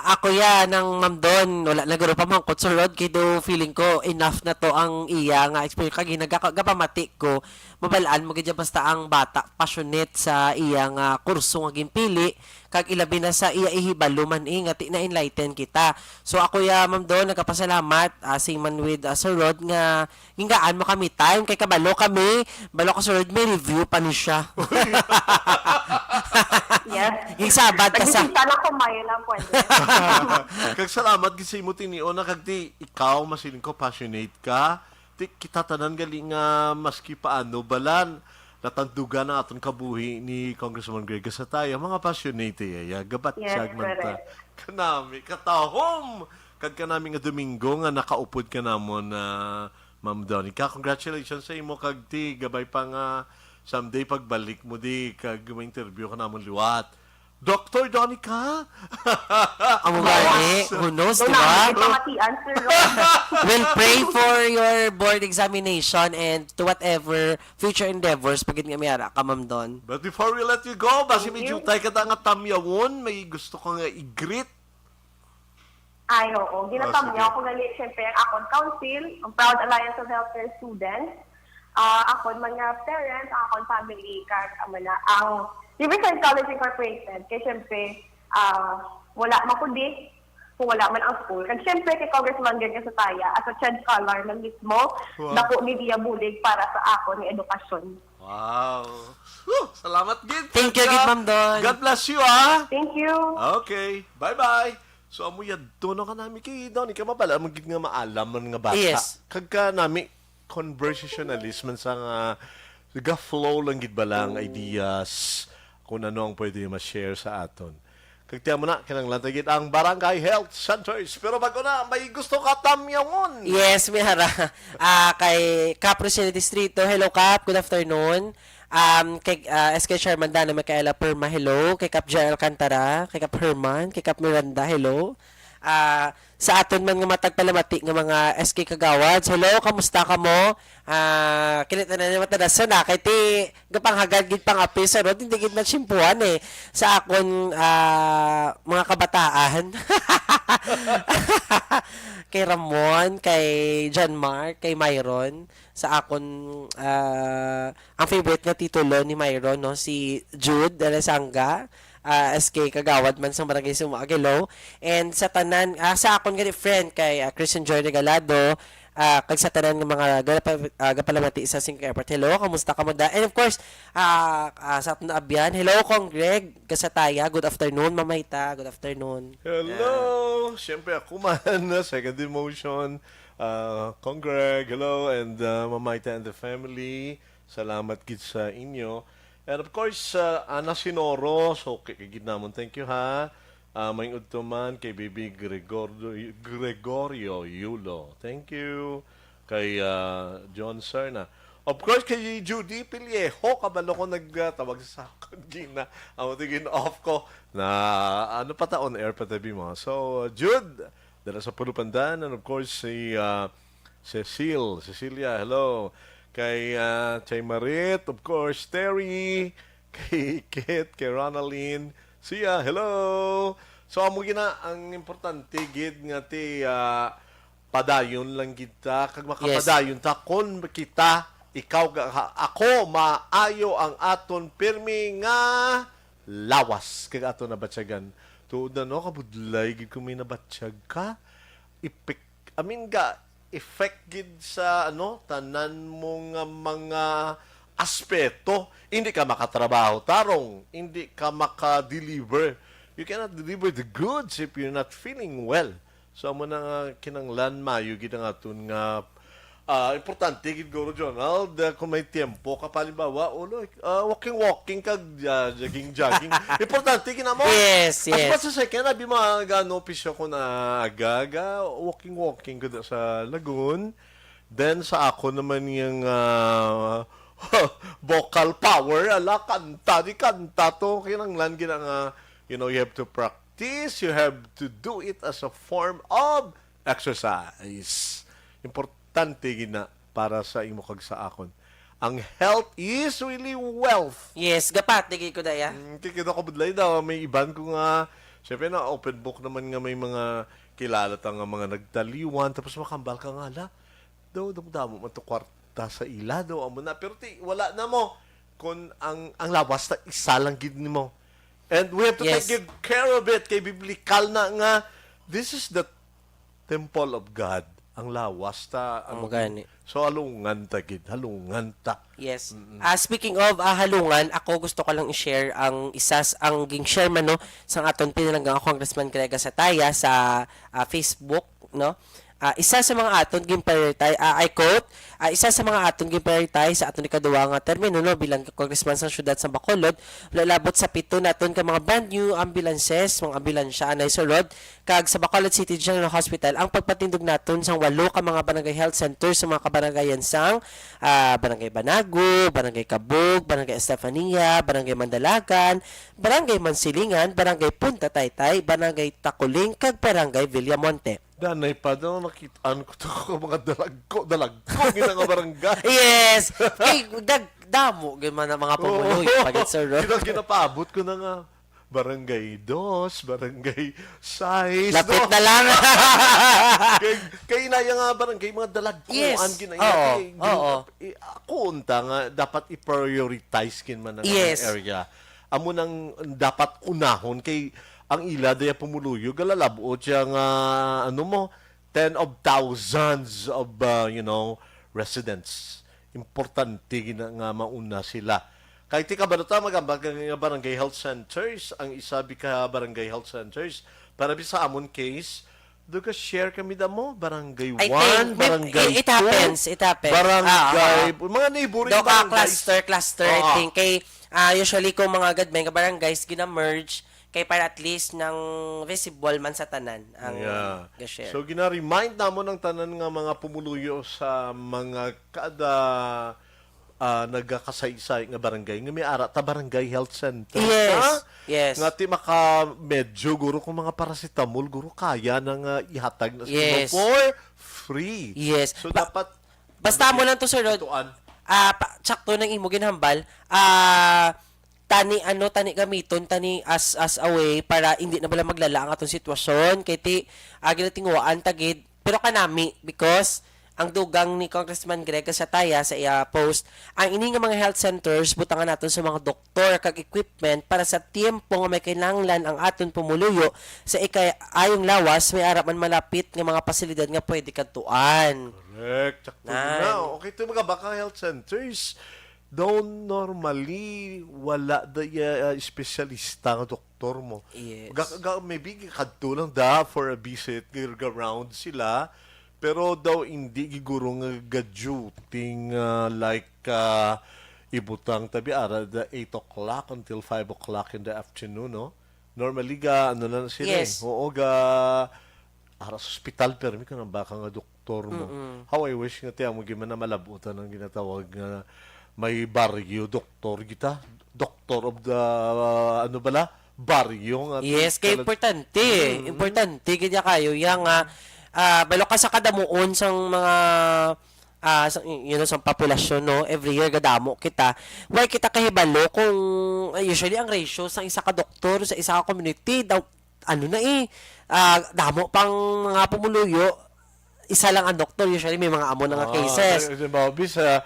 ako ya ng Ma'am Don, wala na guro pa mangkot sa road kay do feeling ko enough na to ang iya nga experience kag nagapamati ko. Mabalaan mo gid basta ang bata passionate sa iya nga kurso nga ginpili kag ilabi na sa iya ihibalo man nga na enlighten kita. So ako ya Ma'am Don nagapasalamat sing man with Sir Rod nga gingaan mo kami time kay kabalo kami, balo ka Sir Rod may review pa ni siya. Yes. Yung sabad ka sa Nagisita na kumain lang pwede. Kag salamat gid sa imo tinion na kag di ikaw masiling ko passionate ka. Ti kita tanan gali nga maski paano balan natandugan na aton kabuhi ni Congressman Greg Sataya mga passionate ya gabat Yes, siya man ta. correct. Kanami katahom kag kanami nga Domingo nga nakaupod ka namon na Ma'am Donica. Congratulations sa imo kag ti gabay pa nga someday pagbalik mo di kag may interview ka namon liwat. Dr. Donica? amo gani, who knows, di ba? Doon pamatian, sir Rod. We'll pray for your board examination and to whatever future endeavors pagit nga miyara ka Ma'am Don. But before we let you go, basi Thank medyo you. tayo ka nga tamyawon, may gusto ko nga i-greet. Ay, oo. Ginatam sige. niya ako gali, siyempre, ang Akon Council, ang Proud Alliance of Healthcare Students, akon mga parents, ang akon family, kag ang Riverside College Incorporated. Kaya siyempre, wala makudi kung wala man ang school. Kag siyempre, kay Congressman Greg Sataya, as a child scholar na mismo, Wow. dako ni Dia Bulig para sa ako ni edukasyon. Wow. Whew, salamat, Gid. Thank you, Gid, Ma'am Don. God bless you, ah. Thank you. Okay. Bye-bye. So, amo yan, doon ka namin kay Donnie. Ka mabala, magiging nga maalam man nga bata. Yes. Kagka namin, conversationalist man sa nga, flow lang gid ba lang ideas kung ano ang pwede ma-share sa aton. Kagtiyan mo na, kinanglan tagit ang Barangay Health Centers. Pero bago na, may gusto ka tamyangon. Yes, mihara. Kay Cap Rosel Distrito, hello Cap, good afternoon. Kay SK Chairman Dana Micaela Perma, hello. Kay Cap J. Alcantara, kay Cap Herman, kay Cap Miranda, hello. Sa aton man nga matagpalamati nga mga SK Kagawads, hello, kamusta ka mo? Kinita na naman tadasan na, kay ti gapanghagad gid pang api sa road, hindi gid man simpuan sa akon mga kabataan. Kay Ramon, kay John Mark, kay Myron, sa akon ang favorite nga titulo ni Myron, no, si Jude Alesanga. SK Kagawad man sa Barangay Sumagilo, and sa tanan sa akon gani friend kay Christian Joy Regalado, kag sa tanan ng mga gapalamati sa Sing Airport, hello, kamusta ka mo da? And of course sa aton na abyan, hello Kong Greg Gasataya, good afternoon Mamayta, good afternoon. Hello! Siyempre ako man, second emotion. Kong Greg, hello, and Mamayta and the family. Salamat gid sa inyo. And of course, Ana Sinoro, so kikigid namon, thank you ha. May utuman kay Bibi Gregorio Yulo. Thank you. Kay John Serna. Of course, kay Judy Piliejo, kabalo ko nagtawag sa akin. Gina, ang tigin off ko na ano pa ta, on air pa tabi mo. So, Jude, dala sa Pulupandan. And of course, si Cecilia, hello. Kay Chay Marit, of course, Terry. Kay Kit, kay Ronaline. Siya, hello. So, amo gina, ang importante, gid nga ti padayon lang kita. Kag makapadayon ta, kon kita, ikaw, ako, maayo ang aton pirmi nga lawas. Kag ato na batyagan. Tuod na no, kabudlay, gid kung may nabatsyag ka. Effect gid sa, tanan mo nga mga aspeto. Hindi ka makatrabaho, tarong. Hindi ka makadeliver. You cannot deliver the goods if you're not feeling well. So, mo na nga kinanglan mayo, gid ang aton nga importante gid guro Jonald kung may tiempo ka palimbawa walking kag jogging importante ginamo Yes. at sa second abi mga pisyo ko na agaga walking ko sa lagoon then sa ako naman yung vocal power ala kanta to kinanglan ginang you have to practice, you have to do it as a form of exercise. Importante gina para sa imo kag sa akon. Ang health is really wealth. Yes, gapat digay ko daya. Kikita ko budlay daw may iban ko nga syempre na open book naman nga may mga kilala ta nga mga nagtaliwan tapos makambal ka nga la. Daw damo man to kwarta sa ila daw amo na pero wala na mo kun ang lawas ta isa lang gid nimo. And we have to Yes. take good care of it kay biblical na nga this is the temple of God. Ang lawas ta. Amo gani. So, halungan ta, gid. Halungan ta. Yes. Speaking of halungan, ako gusto ko lang i-share ang ang ging share man no sa aton pinalanggang Congressman Grega Sataya sa Facebook, no? Isa sa mga aton ging prioritize, I quote, isa sa mga aton ging prioritize sa aton ikaduwa nga termino no bilang congressman sa syudad sa Bacolod, lalabot sa 7 naton ka mga brand new ambulances, mga ambulansya anay sulod kag sa Bacolod City General Hospital ang pagpatindog naton sang 8 ka mga barangay health centers sa mga kabaranggayan sang Barangay Banago, Barangay Kabug, Barangay Estefania, Barangay Mandalagan, Barangay Mansilingan, Barangay Punta Taytay, Barangay Takuling kag Barangay Villamonte. Danay pa daw nakitaan ko to mga dalag ko ginang barangay. Yes! Kay damo man ang mga pumuloy pagit sir. No? Ginapaabot ko na nga barangay 2, barangay 6. Lapit na lang. Kay inaya nga barangay mga dalagkuan Yes. ginaya. Oo. Ako unta nga dapat i-prioritize kin man ang Yes. area. Amo nang dapat unahon kay ang ila daya pumuluyo galalabot siya nga ten of thousands of residents. Importante gina nga mauna sila. Kay ti kabalota magambag nga barangay health centers, ang isabi ka barangay health centers para bisa amon case duga share kami damo barangay 1, barangay 2. It happens. Barangay mga neighboring Doka barangays. cluster I think kay usually kung mga gadmen ka barangays gina-merge kay para at least ng visible man sa tanan ang ga-share. So gina-remind namo ng tanan nga mga pumuluyo sa mga kada nagakasaysay nga barangay nga may ara ta barangay health center. Yes. Yes. Nga ti maka medyo guro kung mga paracetamol guro kaya nang ihatag na sa Yes. for free. Yes. So dapat Basta mo lang to sir Rod. tuan. Sakto ng imo ginhambal. Tani gamiton tani as a way para hindi na bala maglala ang atong sitwasyon kay ti ginatingwaan tagid pero kanami because ang dugang ni Congressman Greg Sataya sa iya post ang ini nga mga health centers butangan naton sa mga doktor kag equipment para sa tiempo nga may kinahanglan ang aton pumuluyo sa ayong lawas may ara man malapit nga mga pasilidad nga pwede kadtuan. Correct. Sakto na. Okay, ito mga baka health centers. Doon normally wala daya espesyalista nga doktor mo. Yes. Maybe kadto lang da for a visit around sila pero daw hindi giguro nga gaduting ibutang tabi ara the 8 o'clock until 5 o'clock in the afternoon no normally ga ano na sila Yes. oo ga ara sa ospital pero may ka nang baka nga doktor mo. How I wish nga tiya mo giman na malabutan ang ginatawag nga may baryo doktor kita. Doctor of the ano bala? Baryo nga. Yes, kay importante. Importante kaya kayo yang balo ka sa kadamuon sang mga sa populasyon no every year gadamo kita. Why kita kahibalo kung usually ang ratio sa isa ka doktor sa isa ka community daw ano na damo pang mga pumuluyo isa lang ang doktor usually may mga amo na nga cases. Halimbawa, bisa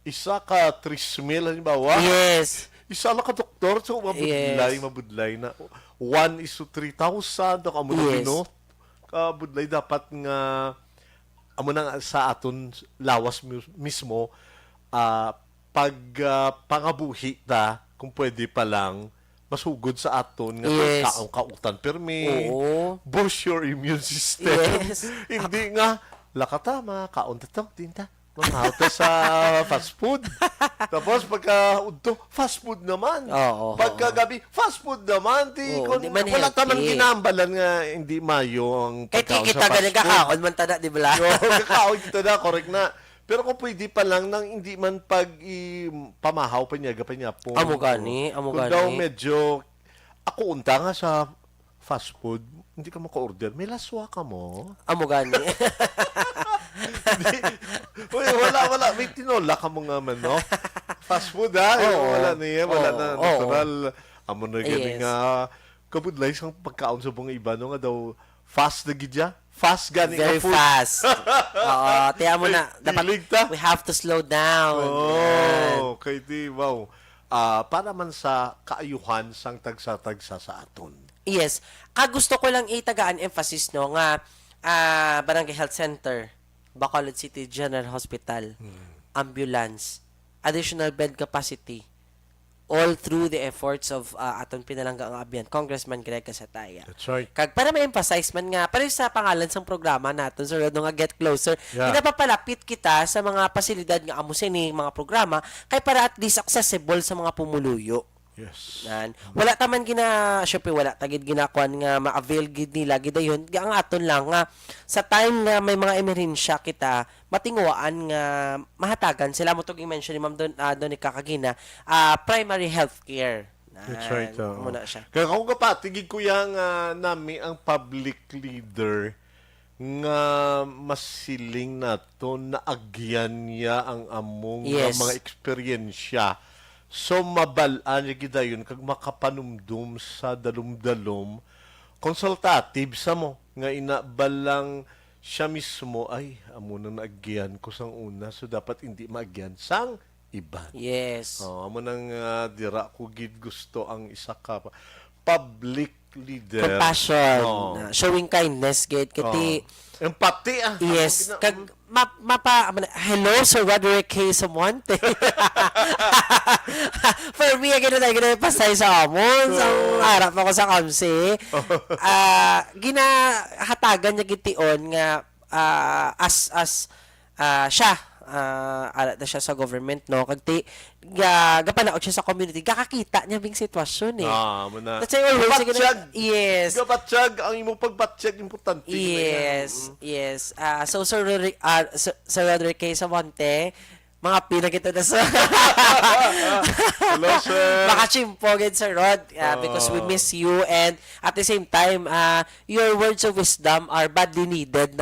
isa ka 3,000 halimbawa. Yes. Isa lang ka doktor, so mabudlay na. 1:3,000, amo na Yes. kabudlay dapat nga, amo na nga sa aton lawas mismo, pag pangabuhi ta, kung pwede pa lang, masugod sa aton nga Yes. kautan permi, Oo. boost your immune system. Yes. Hindi nga, lakatama, kaunta to, tinta. Mamahawta sa fast food. Tapos pagka udto, fast food naman. Oo. Pagka gabi, fast food naman. Oo, di man Wala healthy. tamang ginambalan nga hindi mayo ang Kay pagkaon kita sa fast ganun food. kakaon man tada di ba? Oo, kakaon kita na, correct na. Pero kung pwede pa lang nang hindi man pamahaw pa niya, pa niya po. Amo gani. Kung daw medyo, ako unta nga sa fast food, hindi ka maka-order, may laswa ka mo. Amo gani. Uy, wala. May tinola ka mo nga man, no? Fast food, ha? Oo. Wala niya, wala Oo. na. Oo. Natural. Amo na Yes. gani nga. Kabudlay sang pagkaon sa mga iba, no? Nga daw, fast na gidya. Fast gani Very nga food. fast. Oo, tiyan mo na. Dapat Hilig ta. we have to slow down. Yan. Oh, kay di, wow. Para man sa kaayuhan sang tagsa-tagsa sa aton. Yes. Gusto ko lang itagaan emphasis no nga Barangay Health Center, Bacolod City General Hospital, ambulance, additional bed capacity, all through the efforts of aton pinalangga ang abyan, Congressman Greg Casataya. That's right. Kag para ma-emphasize man nga, para sa pangalan sang programa naton sa nga Get Closer, Yeah. pinapapalapit kita sa mga pasilidad nga amo sini mga programa kay para at least accessible sa mga pumuluyo. Yes. Nan, wala taman syempre wala tagid ginakuan nga ma-avail gid nila gid ayon. Ang aton lang nga sa time nga may mga emerhensya kita matinguan nga mahatagan sila mo tong i-mention ni Ma'am Don Kakagina, primary health care. That's right. Muna siya. Kaya kung kapatigig ko yang nami ang public leader nga masiling nato na agyan niya ang among Yes. mga eksperyensya. So mabalaan niya gida yun kag makapanumdum sa dalum-dalum consultative sa mo nga inabalang siya mismo ay amo nang naagyan ko sang una so dapat hindi maagyan sang iban. Yes. Amo nang dira ko gid gusto ang isa ka public leader. Compassion, Oo. showing kindness gid kiti. Empathy Yes. Ako Kag hello Sir Roderick K. Samonte. For me, gina pasay sa amon. Sa harap ako sa kamsi. Ginahatagan niya gitiyon nga as siya alat na siya sa government no kagti gapanaot siya sa community kakakita niya bing sitwasyon eh. Muna. That's why always Batsyag. yes. Gabatsyag, ang imong pagbatsyag importante. Yes, yes. So Sir Roderick K. Samonte, mga pinakita na sa Hello, sir. makachimpogin Sir Rod because we miss you and at the same time your words of wisdom are badly needed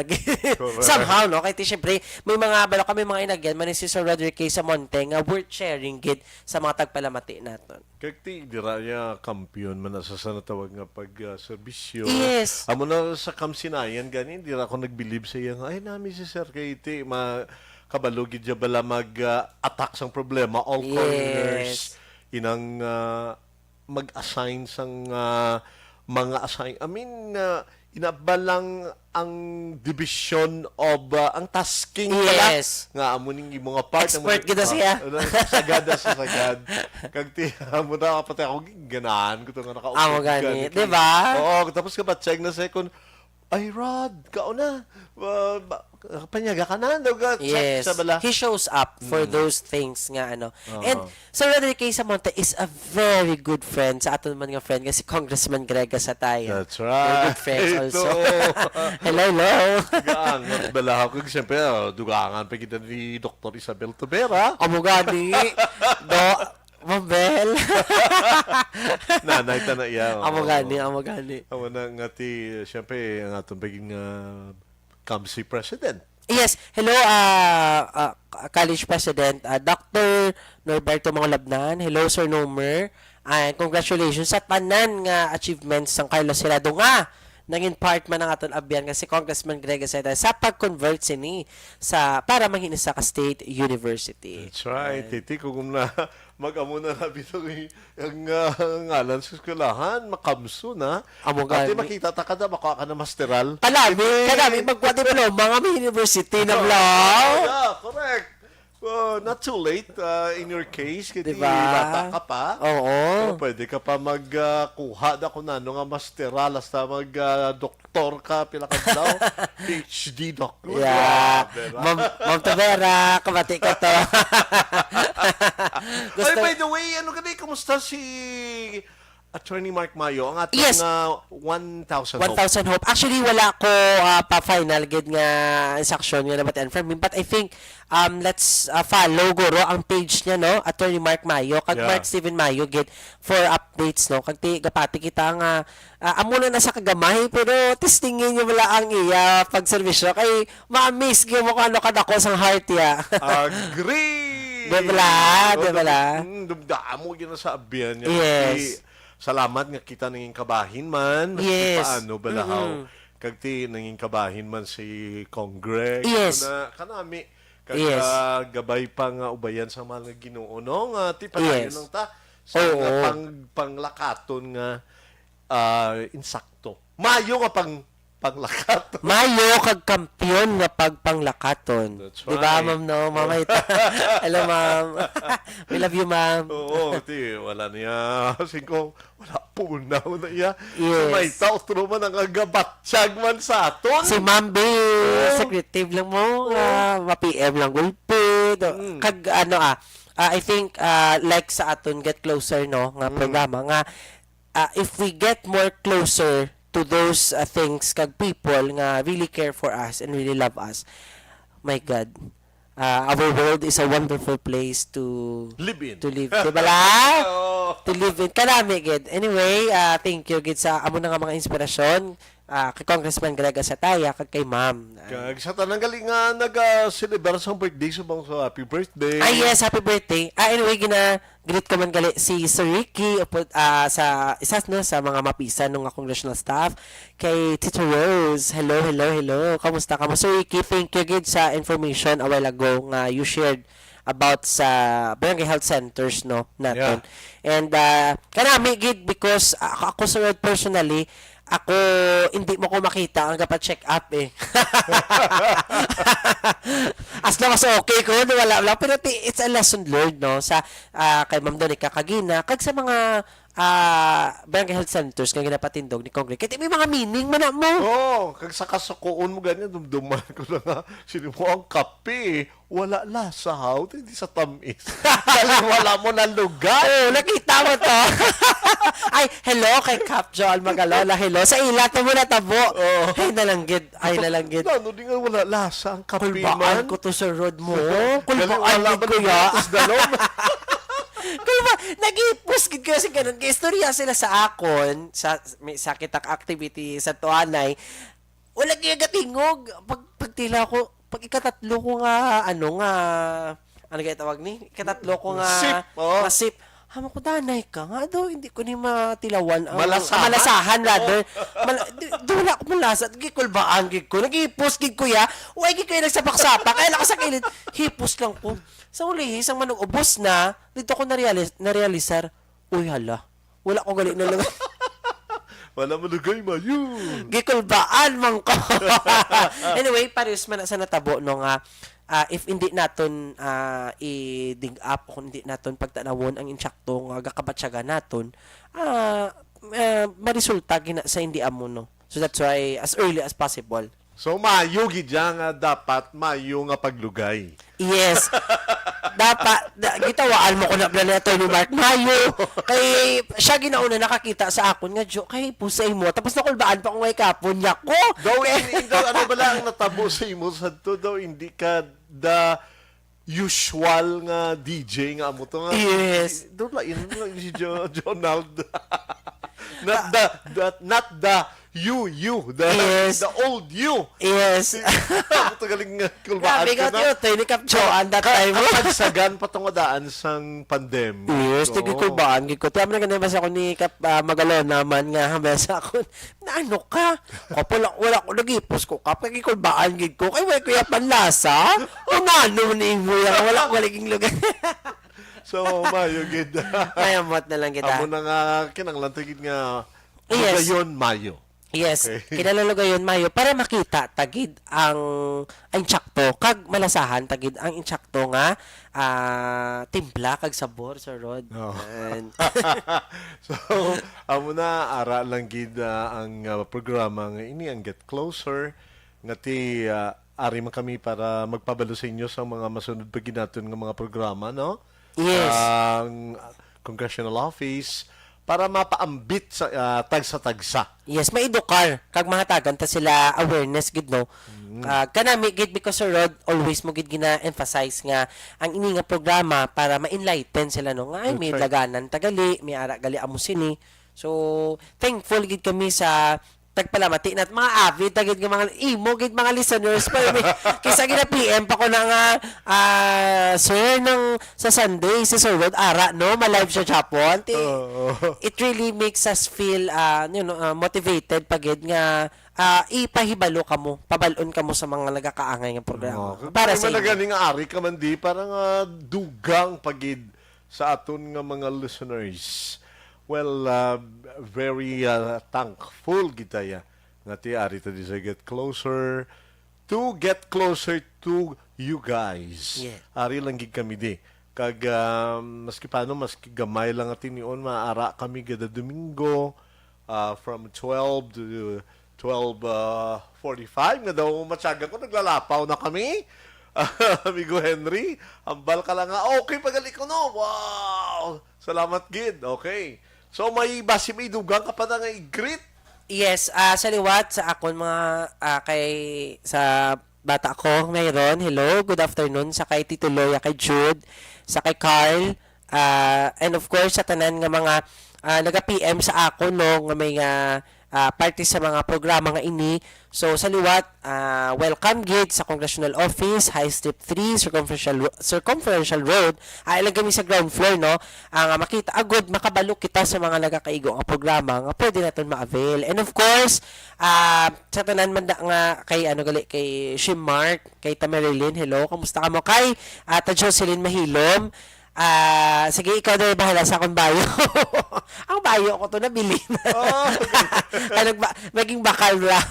somehow no kay syempre may mga balo kami mga inagyan man ni si Sir Roderick K. Samonte nga worth sharing gid sa mga tagpalamati naton. Kagti, dira niya kampiyon man sa natawag nga pag-serbisyo. Yes. Amo na sa kamsinayan, ganin, dira ako nagbilib sa iya nga, ay nami si Sir Katie, kabalugid niya bala mag-attack sang problema, all Yes. corners, inang mag-assign sang mga assign. I mean, inabalang ang division of ang tasking pala. Yes. Nga amo ning mga part Expert kita siya. sagad sa sagad. Kag ti amo na kapatay ako ganahan ko to nga nakausap. Amo gani, di ba? Oo, tapos ka check na second. Ay, Rod, kao na. panyaga ka na, duga, Yes. sa bala. He shows up for those things nga ano. And Sir Roderick Samonte is a very good friend sa aton man nga friend kasi Congressman Greg Sataya. That's We're right. good friends also. Ito. Hello, hello. Gaangat bala ako. Siyempre, dugangan pa kita ni Dr. Isabel Tubera. Amo gani. Do, Mabel. Nanay ta na iya. Amo gani, amo gani. Amo na nga ti, siyempre, ang atong paging KAMSI President. Yes, hello College President Dr. Norberto Manglabnan. Hello Sir Nomer. And congratulations sa tanan nga achievements ng Carlos Serrado nga naging part man ng aton abyan kasi Congressman Greg Aceta sa pag-convert sini sa para manghinis sa State University. That's right. Titi, kung na mag-amo na nabi ito ang ngalan sa eskwelahan, makamso na. Amo Ate, gani. makita ta ka na, makuha ka na masteral. Kadami magpa-diploma nga may university na blaw. Yeah, correct. Not too late in your case, kasi Diba? bata ka pa. Oo. Pwede ka pa magkuha na kung ano nga masteral, hasta mag-doktor ka, pila ka daw, PhD doctor. Yeah. Grabe, na. Ma'am Tavera, kabati ka to. Ay, by the way, ano ka kumusta si Attorney Mark Mayo? Ang atong Yes. 1,000 hope. 1,000 hope. Actually, wala ko pa-final gid nga instruction nga nabatian from him. But I think, let's follow guro ang page niya, no? Attorney Mark Mayo. Kag Yeah. Mark Steven Mayo, gid for updates, no? Kag gapati kita nga, amo na nasa kagamay, pero testingin niyo wala ang iya pagservisyo. Kay, ma-amaze gyud mo kung ano kadako sang heart ya. Agree! Di bala? Dumdamo yun na sa abyan niya. Yes. Kasi salamat nga kita nanging kabahin man. Yes. Paano balahaw. Kag ti nanging kabahin man si Congress. Yes. Na, kanami. Kag Yes. gabay pa nga ubayan sa mga Ginoo. No? Nga ti palayo Yes. nang ta. Sa Oo. nga panglakaton nga insakto. Mayo nga panglakaton. Mayo kag kampiyon nga pagpanglakaton. That's Di ba, right. ma'am, no? Mama, hello, ma'am. We love you, ma'am. Oo, ti, wala niya. Singkong, wala punaw na iya. Yes. So, may taustro man ang agabatsyag man sa aton. Si Ma'am B, secretive lang mo, ma-PM lang gulpid. Kag ano I think like sa aton Get Closer, no, nga programa nga if we get more closer to those things kag people nga really care for us and really love us, my God, our world is a wonderful place to Live in. live, di ba la? Oo. To live in. Karami, gid. Anyway, thank you, gid, sa amo na nga mga inspirasyon kay Congressman Greg Sataya kag kay Ma'am. Kag sa tanang galing nga nag-celebrate sa birthday sa bang so happy birthday. Yes, happy birthday. Anyway, greet ko man gali si Sir Ricky sa isa no sa mga mapisa ng congressional staff kay Tito Rose. Hello, hello, hello. Kamusta ka mo, Sir Ricky? Thank you, gid, sa information a while ago nga you shared about sa barangay health centers, no, natin. And karami, gid, because ako Sir Rod, personally, ako hindi mo ko makita ang check up eh. As long as okay ko, wala lang. Pero it's a lesson learned, no, sa kay Ma'am Donica Kagina kag sa mga barangay health centers nga ginapatindog ni Congress. Kaya may mga meaning man na mo. Oo, kag sa kasukuon mo ganyan, dumduman ko na nga, sino mo ang kape, wala lasa, how? Hindi sa tamis. Dahil wala mo ng lugar. Oh, nakita mo to. Ay, hello kay Cap Joel Magalola. Hello. Sa ilat mo na tabo. Oh. Ay, nalanggit. Ay, nalanggit. Ano, di nga wala lasa ang kape Kulbaan man. ko to sa road mo. Dali, Kulbaan wala gid ba ko ng ya. butas dalom? Kaya ba, nag-i-post gid kasi ganun. Kaya istorya sila sa akon, sa may sakit ak activity sa Tuanay. Wala kaya gatingog. Pag tila ko, pag ikatatlo ko nga, ano kaya tawag ni? Ikatatlo ko nga, Sip, oh. masip. Hama ko, danay ka nga daw, hindi ko ni matilawan. Malasahan? Malasahan, rather. Wala ko malasa. Gikulbaan, gig ko. Nag-i-post, gig ko ya. Uy, gig kayo nagsapak-sapak. Kaya lang sa kilid. Hipos lang ko. Sa uli, isang manong ubos na, dito ko narealisar, uy, hala. Wala ko galing na lang. Wala mo lugay, mayo. Gikulbaan, man ko. Anyway, pares man na sa natabo, no nga, if hindi naton i-dig up, kung hindi naton pagtanawon ang insakto nga gakabatsyaga naton, marisulta gina sa hindi amo, no. So that's why as early as possible. So, mayo gid nga dapat mayo nga paglugay. Yes. Dapat, gitawaan mo ko na pala ni Mark Mayo. Kay, siya ginauna nakakita sa akon nga, Jo, kay pusay mo. Tapos nakulbaan pa ko ngay kapon niya ko. Daw, ano ba lang natabo sa imo sa to daw, hindi ka the usual nga DJ nga mo to nga. Yes. Doon lang si Jonald. not the you, Yes. the old you. Yes. Ito galing kulbaan Grabe ka ka, na. Tio. Tayo ni Kapjoan that time mo. Kapagsagan pa itong daan sang pandemic. Yes, So, tigi ko baan gid ko. Tiyan na ganun ako ni Kap Magalon naman nga hamesa ako. Naano ka? Kapala wala ko nagipos ko. Kapag ko baan gid ko. Kay way kuya panlasa. Unano ni mo yan wala ko liging lugar. So, mayo gid. Mayamot na lang kita. Amo na nga kinanglan tigid nga Yes. gayon mayo. Yes, Okay. kinalulugo yun Mayo para makita tagid ang insakto kag malasahan tagid ang insakto nga timpla kag sabor sa rod. Oh. And, So, amo na ara lang gid ang programa nga ini ang Get Closer nga ti ari man kami para magpabalo sa inyo sa mga masunod pa ginaton nga mga programa, no? Yes. Ang Congressional Office para mapaambit sa tagsa-tagsa. yes, maedukar kag mahatagan ta sila awareness gid no. Kanami gid because sa rod always mo gid gina-emphasize nga ang ini nga programa para ma-enlighten sila no. Nga ay may That's right. daganan tagali, may ara gali amo sini. So thankful gid kami sa tagpalamati nat mga avid tagid nga mga imo gid mga listeners pa kisa gina PM pa ko na nga sir nang sa Sunday si Sir Rod ara no ma-live siya Japon. It really makes us feel motivated pagid nga ipahibalo kamo pabalon kamo sa mga nagakaangay nga programa para sa Para inyo. galing nga ari ka man di parang dugang pagid sa aton nga mga listeners. Well, very thankful gitaya nga ti ari ta di sa Get Closer to you guys. Yeah. Ari lang gid kami di. Kag maski paano maski gamay lang atin niyon maara kami gada Domingo from 12 to 12:45 nga daw matyaga ko naglalapaw na kami. Amigo Henry, ambal ka lang nga. Okay, pagali ko no. Wow! Salamat gid. Okay. So may basi may dugang ka pa na nga i-greet. Yes, sa liwat sa akon mga kay sa bata ko mayroon. Hello, good afternoon sa kay Tito Loya, kay Jude, sa kay Carl, and of course sa tanan nga mga naga-PM sa ako no nga may party sa mga programa nga ini. So sa liwat, welcome gid sa Congressional Office, High Strip 3, Circumferential Road. Ilang kami sa ground floor no. Ang makita agud makabalo kita sa mga nagakaigo nga programa nga pwede naton ma-avail. And of course, sa tanan man nga kay kay Shim Mark, kay Tamerilyn, hello, kamusta ka mo kay ta Jocelyn Mahilom? Sige, ikaw na bahala sa akong bayo. Ang bayo ko to nabili na. Oh, Maging bakal raw.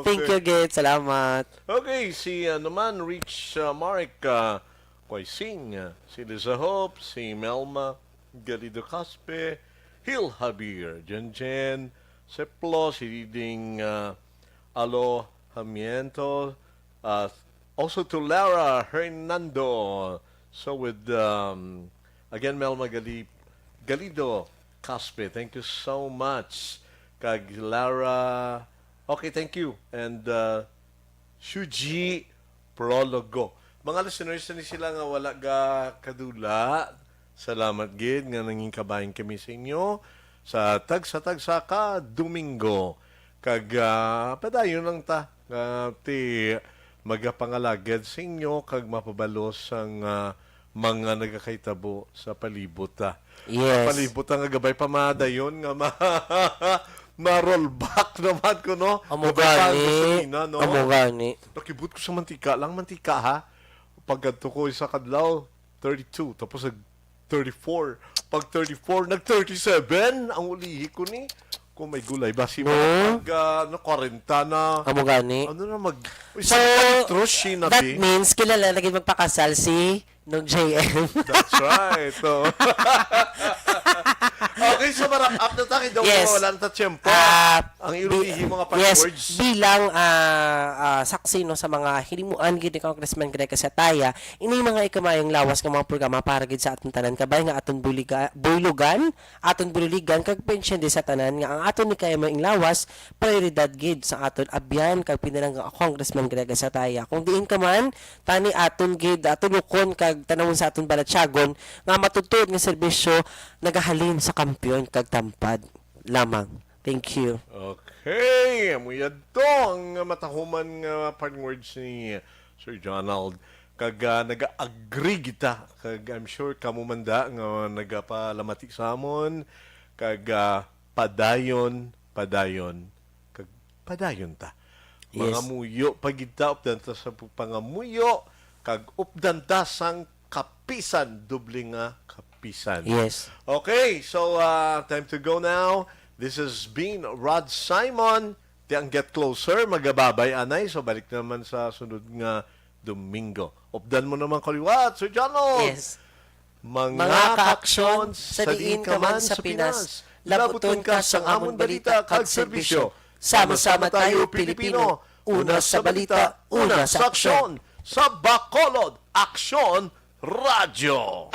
Thank you, Gate. Salamat. Okay, si naman Rich Mark Quaising, si Liza Hope, si Melma Galido Caspe, Hil Habir, Jen, Seplo, si Ding Alo Hamiento, also to Lara Hernando. So with again Melma Galido Caspe, thank you so much. Kag Lara, okay, thank you. And Shuji Prologo. Mga listeners na ni sila nga wala ga kadula. Salamat gid nga nanging kabahin kami sa inyo sa tagsa ka Domingo. Kag padayon lang ta ti magapangalagad sa inyo kag mapabalos ang mga nagakaitabo sa palibot Yes. palibot nga gabay pamadayon nga ma-rollback naman ko no. Amo Gabay pa ang gani. gasolina, no? Amo gani. Nakibut ko sa mantika ha. Pagkanto ko sa kadlaw 32 tapos 34. Pag 34 nag 37 ang ulihi ko ni. Kung may gulay basi No. pag 40 na Amo gani. ano na mag So, isang litros na that bi. means kilala lagi magpakasal si nung JM. That's right. So, Okay, so marap up na tayo. Daw Yes. wala na tiyempo. Ang ilumihi mga Yes, passwords. bilang saksi no sa mga hinimuan gid ni Congressman Greg Casataya, ini mga ikamayong lawas nga mga programa para gid sa aton tanan kabay nga aton bulugan, aton buligan kag pensyon di sa tanan nga ang aton ni kay maing lawas prioridad gid sa aton abyan kag pinalang Congressman Greg Casataya. Kung diin ka man tani aton gid atulukon kag tanawon sa aton balatyagon nga matutod nga serbisyo nagahalin sa kampiyon kag tampad lamang. Thank you. Okay, amuyad to ang matahuman nga parting words ni Sir Donald. Kag naga-agree kita. Kag I'm sure kamumanda nga nagapalamati sa amon. Kag padayon. Kag padayon ta. Mga Yes. muyo, pagita, updan ta sa pangamuyo. Kag updan ta sang kapisan. Doble nga kapisan. Yes. Okay, so time to go now. This has been Rod Simon. Tiyang Get Closer, magababay anay. So balik naman sa sunod nga Domingo. Updan mo naman kaliwat, Sir Jonald. Yes. Mga kaaksyon sa diin ka man sa Pinas. Labuton ka sa amon balita kag serbisyo. Sama-sama tayo, Pilipino. Una sa balita, una sa aksyon. Sa Bacolod, Aksyon Radio.